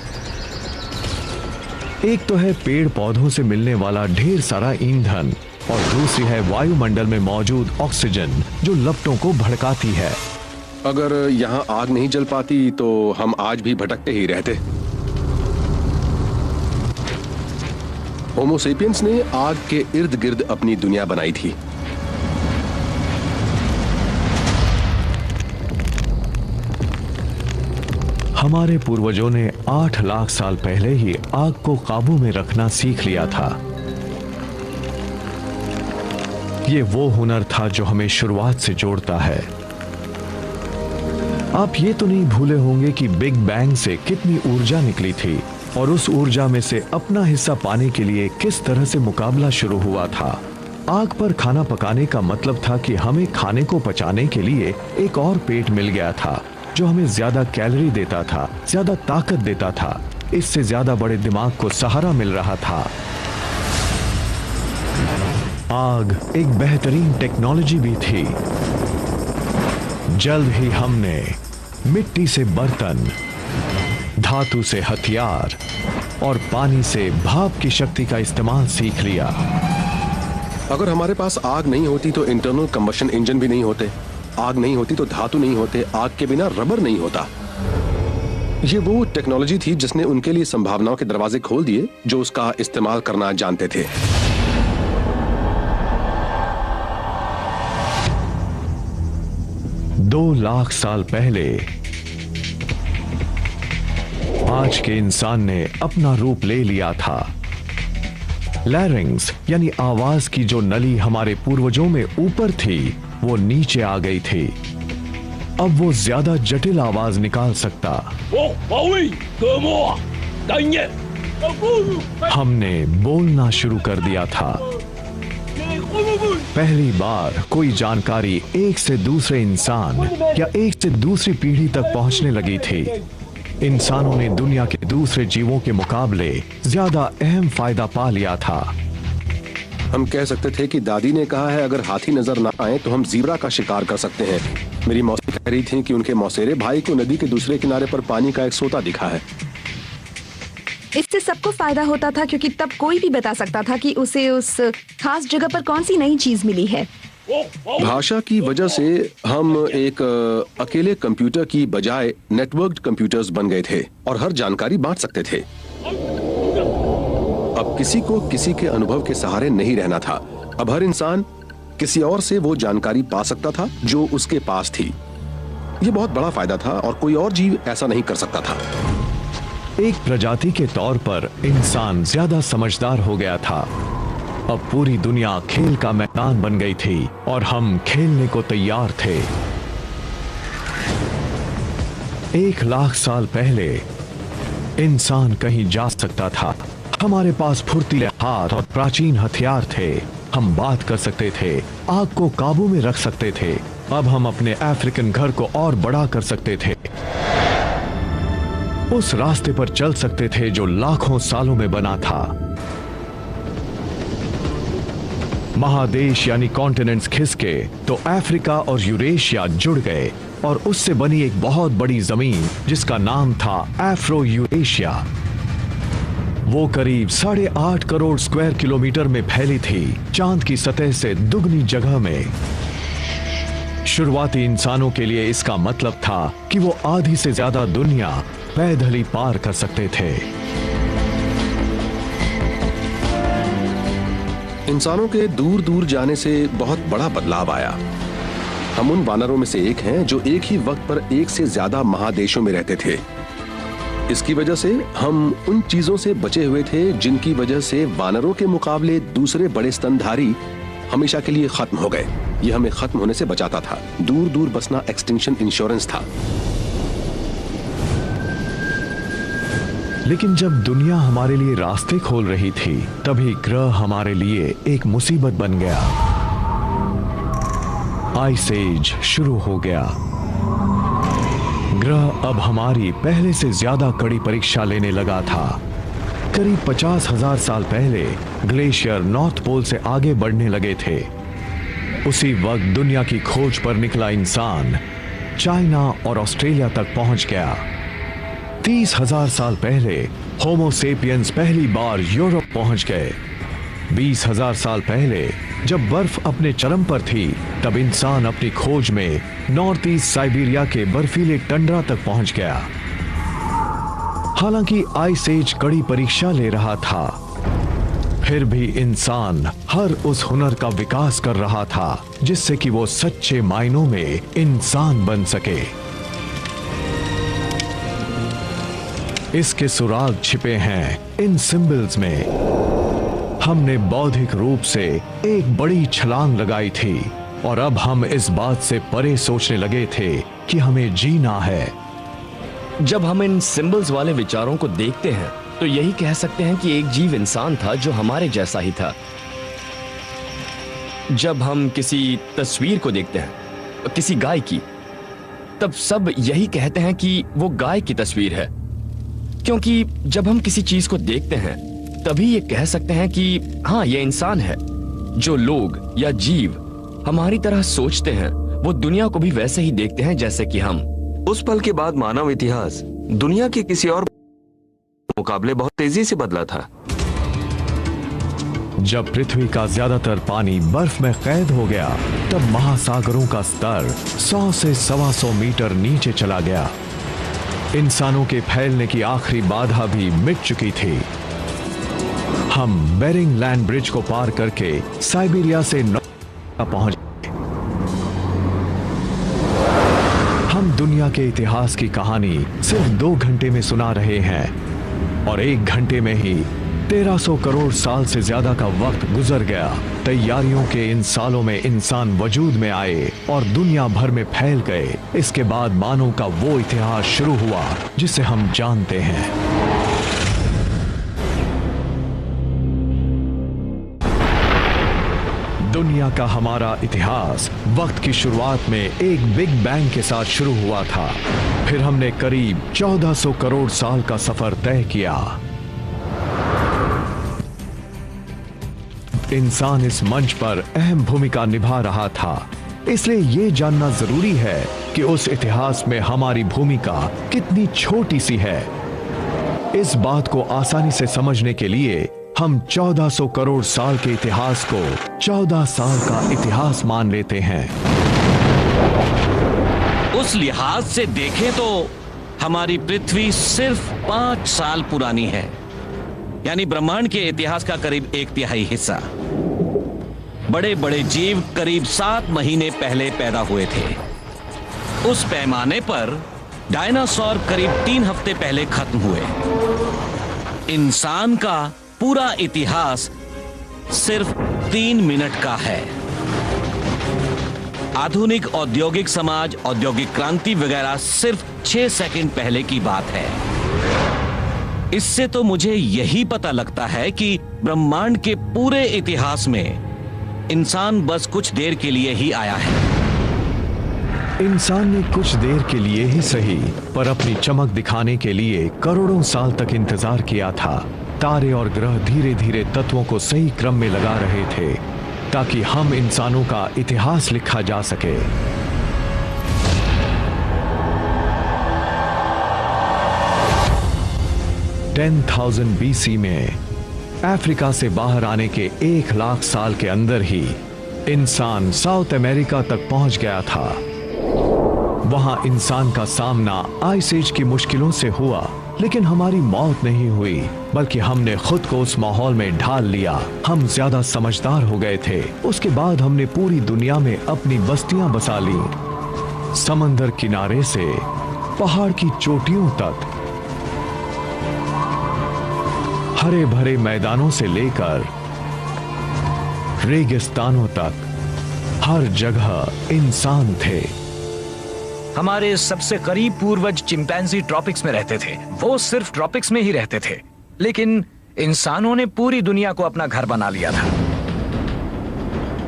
Speaker 1: एक तो है पेड़ पौधों से मिलने वाला ढेर सारा ईंधन, और दूसरी है वायुमंडल में मौजूद ऑक्सीजन जो लपटों को भड़काती है।
Speaker 6: अगर यहाँ आग नहीं जल पाती तो हम आज भी भटकते ही रहते। होमो सेपियंस ने आग के इर्द गिर्द अपनी दुनिया बनाई थी।
Speaker 1: हमारे पूर्वजों ने 8 लाख साल पहले ही आग को काबू में रखना सीख लिया था। ये वो हुनर था जो हमें शुरुआत से जोड़ता है। आप ये तो नहीं भूले होंगे कि बिग बैंग से कितनी ऊर्जा निकली थी, और उस ऊर्जा में से अपना हिस्सा पाने के लिए किस तरह से मुकाबला शुरू हुआ था। आग पर खाना पकाने का मतलब था कि हमें खाने को पचाने के लिए एक और पेट मिल गया था जो हमें ज्यादा कैलोरी देता था, ज्यादा ताकत देता था, इससे ज्यादा बड़े दिमाग को सहारा मिल रहा था। आग एक बेहतरीन टेक्नोलॉजी भी थी। जल्द ही हमने मिट्टी से बर्तन, धातु से हथियार और पानी से भाप की शक्ति का इस्तेमाल सीख लिया।
Speaker 6: अगर हमारे पास आग नहीं होती तो इंटरनल कंबशन इंजन भी नहीं होते, आग नहीं होती तो धातु नहीं होते, आग के बिना रबर नहीं होता। ये वो टेक्नोलॉजी थी जिसने उनके लिए संभावनाओं के दरवाजे खोल दिए जो उसका इस्तेमाल करना जानते थे।
Speaker 1: दो लाख साल पहले आज के इंसान ने अपना रूप ले लिया था। लैरिंग्स यानी आवाज की जो नली हमारे पूर्वजों में ऊपर थी वो नीचे आ गई थी। अब वो ज्यादा जटिल आवाज निकाल सकता। हमने बोलना शुरू कर दिया था। पहली बार कोई जानकारी एक से दूसरे इंसान या एक से दूसरी पीढ़ी तक पहुंचने लगी थी। इंसानों ने दुनिया के दूसरे जीवों के मुकाबले ज्यादा अहम फायदा पा लिया था।
Speaker 6: हम कह सकते थे कि दादी ने कहा है अगर हाथी नजर ना आए तो हम ज़ीब्रा का शिकार कर सकते हैं। मेरी मौसी कह रही थी कि उनके मौसेरे भाई को नदी के दूसरे किनारे पर पानी का एक सोता दिखा है।
Speaker 8: इससे सबको फायदा होता था क्योंकि तब कोई भी बता सकता था कि उसे उस खास जगह पर कौन सी नई चीज मिली है।
Speaker 6: भाषा की वजह से हम एक अकेले कंप्यूटर की बजाय नेटवर्क्ड कंप्यूटर्स बन गए थे और हर जानकारी बांट सकते थे। अब किसी को किसी के अनुभव के सहारे नहीं रहना था। अब हर इंसान किसी और से वो जानकारी पा सकता था जो उसके पास थी। ये बहुत बड़ा फायदा था और कोई और जीव ऐसा नहीं कर सकता था।
Speaker 1: एक प्रजाति के तौर पर इंसान ज्यादा समझदार हो गया था। अब पूरी दुनिया खेल का मैदान बन गई थी और हम खेलने को तैयार थे। 1 लाख साल पहले इंसान कहीं जा सकता था। हमारे पास फुर्तीले हाथ और प्राचीन हथियार थे। हम बात कर सकते थे, आग को काबू में रख सकते थे। अब हम अपने अफ्रीकन घर को और बड़ा कर सकते थे। उस रास्ते पर चल सकते थे जो लाखों सालों में बना था। महादेश यानी कॉन्टिनेंट्स खिसके तो अफ्रीका और यूरेशिया जुड़ गए और उससे बनी एक बहुत बड़ी जमीन जिसका नाम था अफ्रो यूरेशिया। वो करीब 8.5 करोड़ स्क्वायर किलोमीटर में फैली थी, चांद की सतह से दुगनी जगह में। शुरुआती इंसानों के लिए इसका मतलब था कि वो आधी से ज्यादा दुनिया पैदल ही पार कर सकते थे।
Speaker 6: इंसानों के दूर दूर जाने से बहुत बड़ा बदलाव आया। हम उन वानरों में से एक हैं जो एक ही वक्त पर एक से ज्यादा महादेशों में रहते थे। इसकी वजह से हम उन चीजों से बचे हुए थे जिनकी वजह से वानरों के मुकाबले दूसरे बड़े स्तनधारी हमेशा के लिए खत्म हो गए। ये हमें खत्म होने से बचाता था। दूर दूर बसना एक्सटिंक्शन इंश्योरेंस था।
Speaker 1: लेकिन जब दुनिया हमारे लिए रास्ते खोल रही थी तभी ग्रह हमारे लिए एक मुसीबत बन गया। आइस एज शुरू हो गया। ग्रह अब हमारी पहले से ज्यादा कड़ी परीक्षा लेने लगा था। करीब 50,000 साल पहले ग्लेशियर नॉर्थ पोल से आगे बढ़ने लगे थे। उसी वक्त दुनिया की खोज पर निकला इंसान चाइना और ऑस्ट्रेलिया तक पहुंच गया। 30,000 साल पहले होमो सेपियंस पहली बार यूरोप पहुंच गए। 20,000 साल पहले जब बर्फ अपने चरम पर थी तब इंसान अपनी खोज में नॉर्थ ईस्ट साइबेरिया के बर्फीले टंड्रा तक पहुंच गया। हालांकि आइस एज कड़ी परीक्षा ले रहा था, फिर भी इंसान हर उस हुनर का विकास कर रहा था जिससे कि वो सच्चे मायनों में इंसान बन सके। इसके सुराग छिपे हैं इन सिंबल्स में। हमने बौद्धिक रूप से एक बड़ी छलांग लगाई थी और अब हम इस बात से परे सोचने लगे थे कि हमें जीना है।
Speaker 5: जब हम इन सिंबल्स वाले विचारों को देखते हैं तो यही कह सकते हैं कि एक जीव इंसान था जो हमारे जैसा ही था। जब हम किसी तस्वीर को देखते हैं किसी गाय की, तब सब यही कहते हैं कि वो गाय की तस्वीर है, क्योंकि जब हम किसी चीज को देखते हैं तभी ये कह सकते हैं कि हाँ, ये इंसान है। जो लोग या जीव हमारी तरह सोचते हैं वो दुनिया को भी वैसे ही देखते हैं जैसे कि हम।
Speaker 9: उस पल के बाद मानव इतिहास दुनिया के किसी और मुकाबले बहुत तेजी से बदला था।
Speaker 1: जब पृथ्वी का ज्यादातर पानी बर्फ में कैद हो गया, तब महासागरों का स्तर 100 से 125 मीटर नीचे चला गया। इंसानों के फैलने की आखिरी बाधा भी मिट चुकी थी। हम बेरिंग लैंड ब्रिज को पार करके साइबेरिया से पहुंच। हम दुनिया के इतिहास की कहानी सिर्फ 2 घंटे में सुना रहे हैं और 1 घंटे में ही 1300 करोड़ साल से ज्यादा का वक्त गुजर गया। तैयारियों के इन सालों में इंसान वजूद में आए और दुनिया भर में फैल गए। इसके बाद मानव का वो इतिहास शुरू हुआ जिसे हम जानते हैं। दुनिया का हमारा इतिहास वक्त की शुरुआत में एक बिग बैंग के साथ शुरू हुआ था। फिर हमने करीब 1400 करोड़ साल का सफर तय किया। इंसान इस मंच पर अहम भूमिका निभा रहा था, इसलिए ये जानना जरूरी है कि उस इतिहास में हमारी भूमिका कितनी छोटी सी है। इस बात को आसानी से समझने के लिए हम 1400 करोड़ साल के इतिहास को 14 साल का इतिहास मान लेते हैं।
Speaker 2: उस लिहाज से देखें तो हमारी पृथ्वी सिर्फ 5 साल पुरानी है, यानी ब्रह्मांड के इतिहास का करीब 1/3 हिस्सा। बड़े बड़े जीव करीब 7 महीने पहले पैदा हुए थे। उस पैमाने पर डायनासोर करीब 3 हफ्ते पहले खत्म हुए। इंसान का पूरा इतिहास सिर्फ 3 मिनट का है। आधुनिक औद्योगिक समाज, औद्योगिक क्रांति वगैरह सिर्फ 6 सेकंड पहले की बात है। इससे तो मुझे यही पता लगता है कि ब्रह्मांड के पूरे इतिहास में इंसान बस कुछ देर के लिए ही आया है।
Speaker 1: इंसान ने कुछ देर के लिए ही सही, पर अपनी चमक दिखाने के लिए करोड़ों साल तक इंतजार किया था। तारे और ग्रह धीरे धीरे तत्वों को सही क्रम में लगा रहे थे ताकि हम इंसानों का इतिहास लिखा जा सके। 10,000 BC में अफ्रीका से बाहर आने के 1 लाख साल के अंदर ही इंसान साउथ अमेरिका तक पहुंच गया था। वहां इंसान का सामना आइस एज की मुश्किलों से हुआ, लेकिन हमारी मौत नहीं हुई, बल्कि हमने खुद को उस माहौल में ढाल लिया। हम ज्यादा समझदार हो गए थे। उसके बाद हमने पूरी दुनिया में अपनी बस्तियां बसा ली, समंदर किनारे से पहाड़ की चोटियों तक, हरे भरे मैदानों से लेकर रेगिस्तानों तक, हर जगह इंसान थे।
Speaker 7: हमारे सबसे करीब पूर्वज चिंपैंजी ट्रॉपिक्स में रहते थे। वो सिर्फ ट्रॉपिक्स में ही रहते थे, लेकिन इंसानों ने पूरी दुनिया को अपना घर बना लिया था।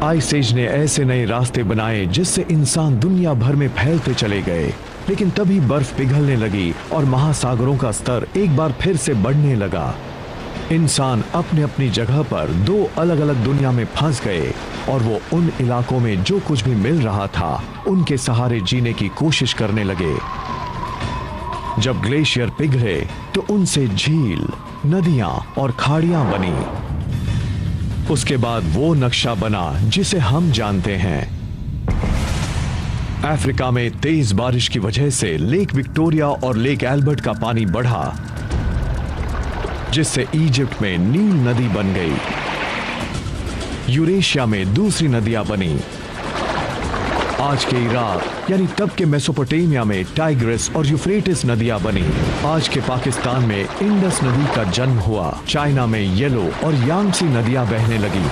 Speaker 1: आइस एज ने ऐसे नए रास्ते बनाए जिससे इंसान दुनिया भर में फैलते चले गए, लेकिन तभी बर्फ पिघलने लगी और महासागरों का स्तर एक बार फिर से बढ़ने लगा। इंसान अपने अपनी जगह पर 2 अलग अलग दुनिया में फंस गए और वो उन इलाकों में जो कुछ भी मिल रहा था उनके सहारे जीने की कोशिश करने लगे। जब ग्लेशियर पिघले तो उनसे झील, नदियां और खाड़ियां बनी। उसके बाद वो नक्शा बना जिसे हम जानते हैं। अफ्रीका में तेज बारिश की वजह से लेक विक्टोरिया और लेक एल्बर्ट का पानी बढ़ा, जिससे इजिप्ट में नील नदी बन गई। यूरेशिया में दूसरी नदियां बनी। आज के इराक यानी तब के मेसोपोटामिया में टाइग्रिस और यूफ्रेटिस नदियां बनी। आज के पाकिस्तान में इंडस नदी का जन्म हुआ। चाइना में येलो और यांगसी नदियां बहने लगी।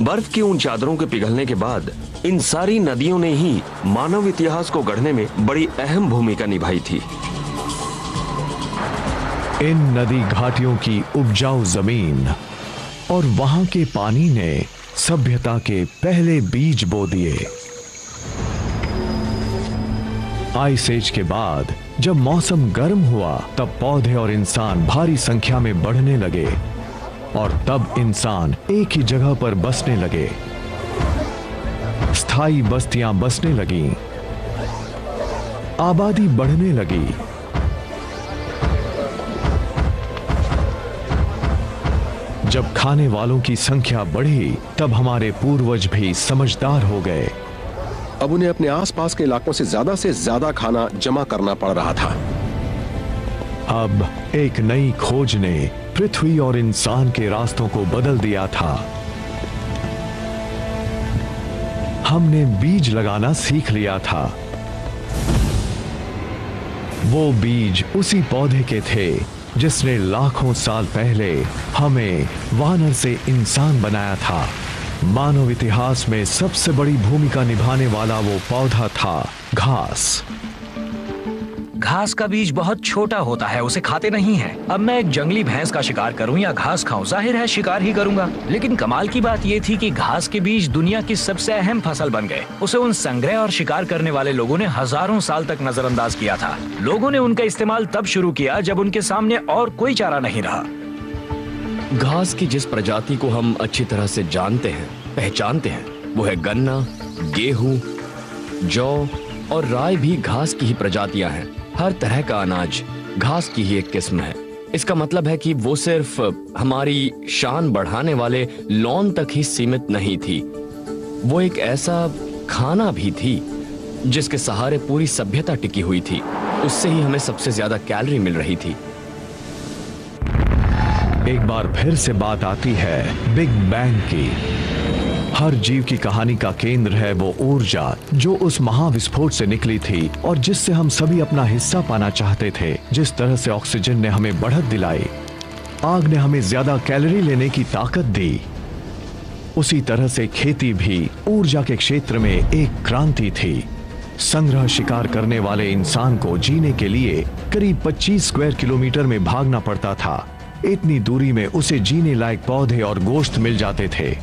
Speaker 9: बर्फ की उन चादरों के पिघलने के बाद इन सारी नदियों ने ही मानव इतिहास को गढ़ने में बड़ी अहम भूमिका निभाई थी।
Speaker 1: इन नदी घाटियों की उपजाऊ जमीन और वहां के पानी ने सभ्यता के पहले बीज बो दिए। आइस एज के बाद जब मौसम गर्म हुआ तब पौधे और इंसान भारी संख्या में बढ़ने लगे और तब इंसान एक ही जगह पर बसने लगे। स्थायी बस्तियां बसने लगीं। आबादी बढ़ने लगी। जब खाने वालों की संख्या बढ़ी, तब हमारे पूर्वज भी समझदार हो गए।
Speaker 6: अब उन्हें अपने आसपास के इलाकों से ज्यादा खाना जमा करना पड़ रहा था।
Speaker 1: अब एक नई खोज ने पृथ्वी और इंसान के रास्तों को बदल दिया था। हमने बीज लगाना सीख लिया था। वो बीज उसी पौधे के थे जिसने लाखों साल पहले हमें वानर से इंसान बनाया था। मानव इतिहास में सबसे बड़ी भूमिका निभाने वाला वो पौधा था घास।
Speaker 7: घास का बीज बहुत छोटा होता है, उसे खाते नहीं हैं। अब मैं एक जंगली भैंस का शिकार करूं या घास खाऊं, जाहिर है शिकार ही करूंगा। लेकिन कमाल की बात ये थी कि घास के बीज दुनिया की सबसे अहम फसल बन गए। उसे उन संग्रह और शिकार करने वाले लोगों ने हजारों साल तक नजरअंदाज किया था। लोगों ने उनका इस्तेमाल तब शुरू किया जब उनके सामने और कोई चारा नहीं रहा।
Speaker 5: घास की जिस प्रजाति को हम अच्छी तरह से जानते हैं, पहचानते हैं, वो है गन्ना, गेहूं, जौ और राई भी घास की ही प्रजातियां हैं। हर तरह का अनाज घास की ही एक किस्म है। इसका मतलब है कि वो सिर्फ हमारी शान बढ़ाने वाले लॉन तक ही सीमित नहीं थी, वो एक ऐसा खाना भी थी जिसके सहारे पूरी सभ्यता टिकी हुई थी। उससे ही हमें सबसे ज्यादा कैलोरी मिल रही थी।
Speaker 1: एक बार फिर से बात आती है बिग बैंग की। हर जीव की कहानी का केंद्र है वो ऊर्जा जो उस महाविस्फोट से निकली थी और जिससे हम सभी अपना हिस्सा पाना चाहते थे। जिस तरह से ऑक्सीजन ने हमें बढ़त दिलाई, आग ने हमें ज्यादा कैलोरी लेने की ताकत दी, उसी तरह से खेती भी ऊर्जा के क्षेत्र में एक क्रांति थी। संग्रह शिकार करने वाले इंसान को जीने के लिए करीब 25 स्क्वायर किलोमीटर में भागना पड़ता था। इतनी दूरी में उसे जीने लायक पौधे और गोश्त मिल जाते थे।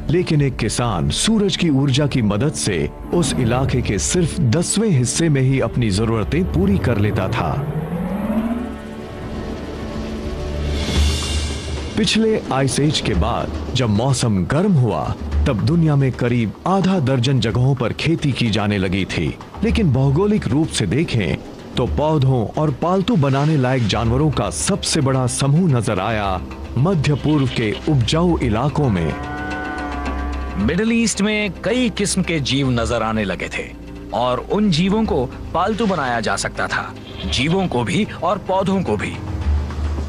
Speaker 1: लेकिन एक किसान सूरज की ऊर्जा की मदद से उस इलाके के सिर्फ 10वें हिस्से में ही अपनी जरूरतें पूरी कर लेता था। पिछले आइस एज के बाद जब मौसम गर्म हुआ, तब दुनिया में करीब आधा दर्जन जगहों पर खेती की जाने लगी थी। लेकिन भौगोलिक रूप से देखें तो पौधों और पालतू बनाने लायक जानवरों का सबसे बड़ा समूह नजर आया मध्य पूर्व के उपजाऊ इलाकों में।
Speaker 7: मिडिल ईस्ट में कई किस्म के जीव नजर आने लगे थे और उन जीवों को पालतू बनाया जा सकता था, जीवों को भी और पौधों को भी।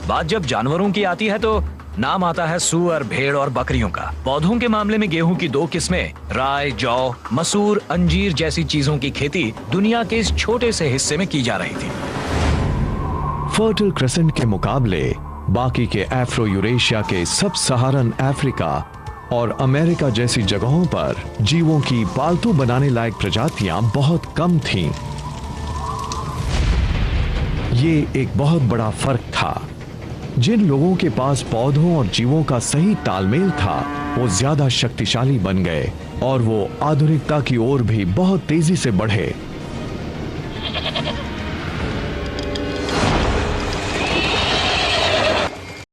Speaker 7: बात जब जानवरों की आती है तो नाम आता है सूअर, भेड़ और बकरियों का। पौधों के मामले में गेहूं की 2 किस्में, राय, जौ, मसूर, अंजीर जैसी चीजों की खेती दुनिया के इस छोटे से हिस्से में की जा रही थी।
Speaker 1: फर्टिल क्रेसेंट के मुकाबले बाकी के अफ्रो यूरेशिया के सब सहारन अफ्रीका और अमेरिका जैसी जगहों पर जीवों की पालतू बनाने लायक प्रजातियां बहुत कम थीं। ये एक बहुत बड़ा फर्क था। जिन लोगों के पास पौधों और जीवों का सही तालमेल था, वो ज्यादा शक्तिशाली बन गए और वो आधुनिकता की ओर भी बहुत तेजी से बढ़े।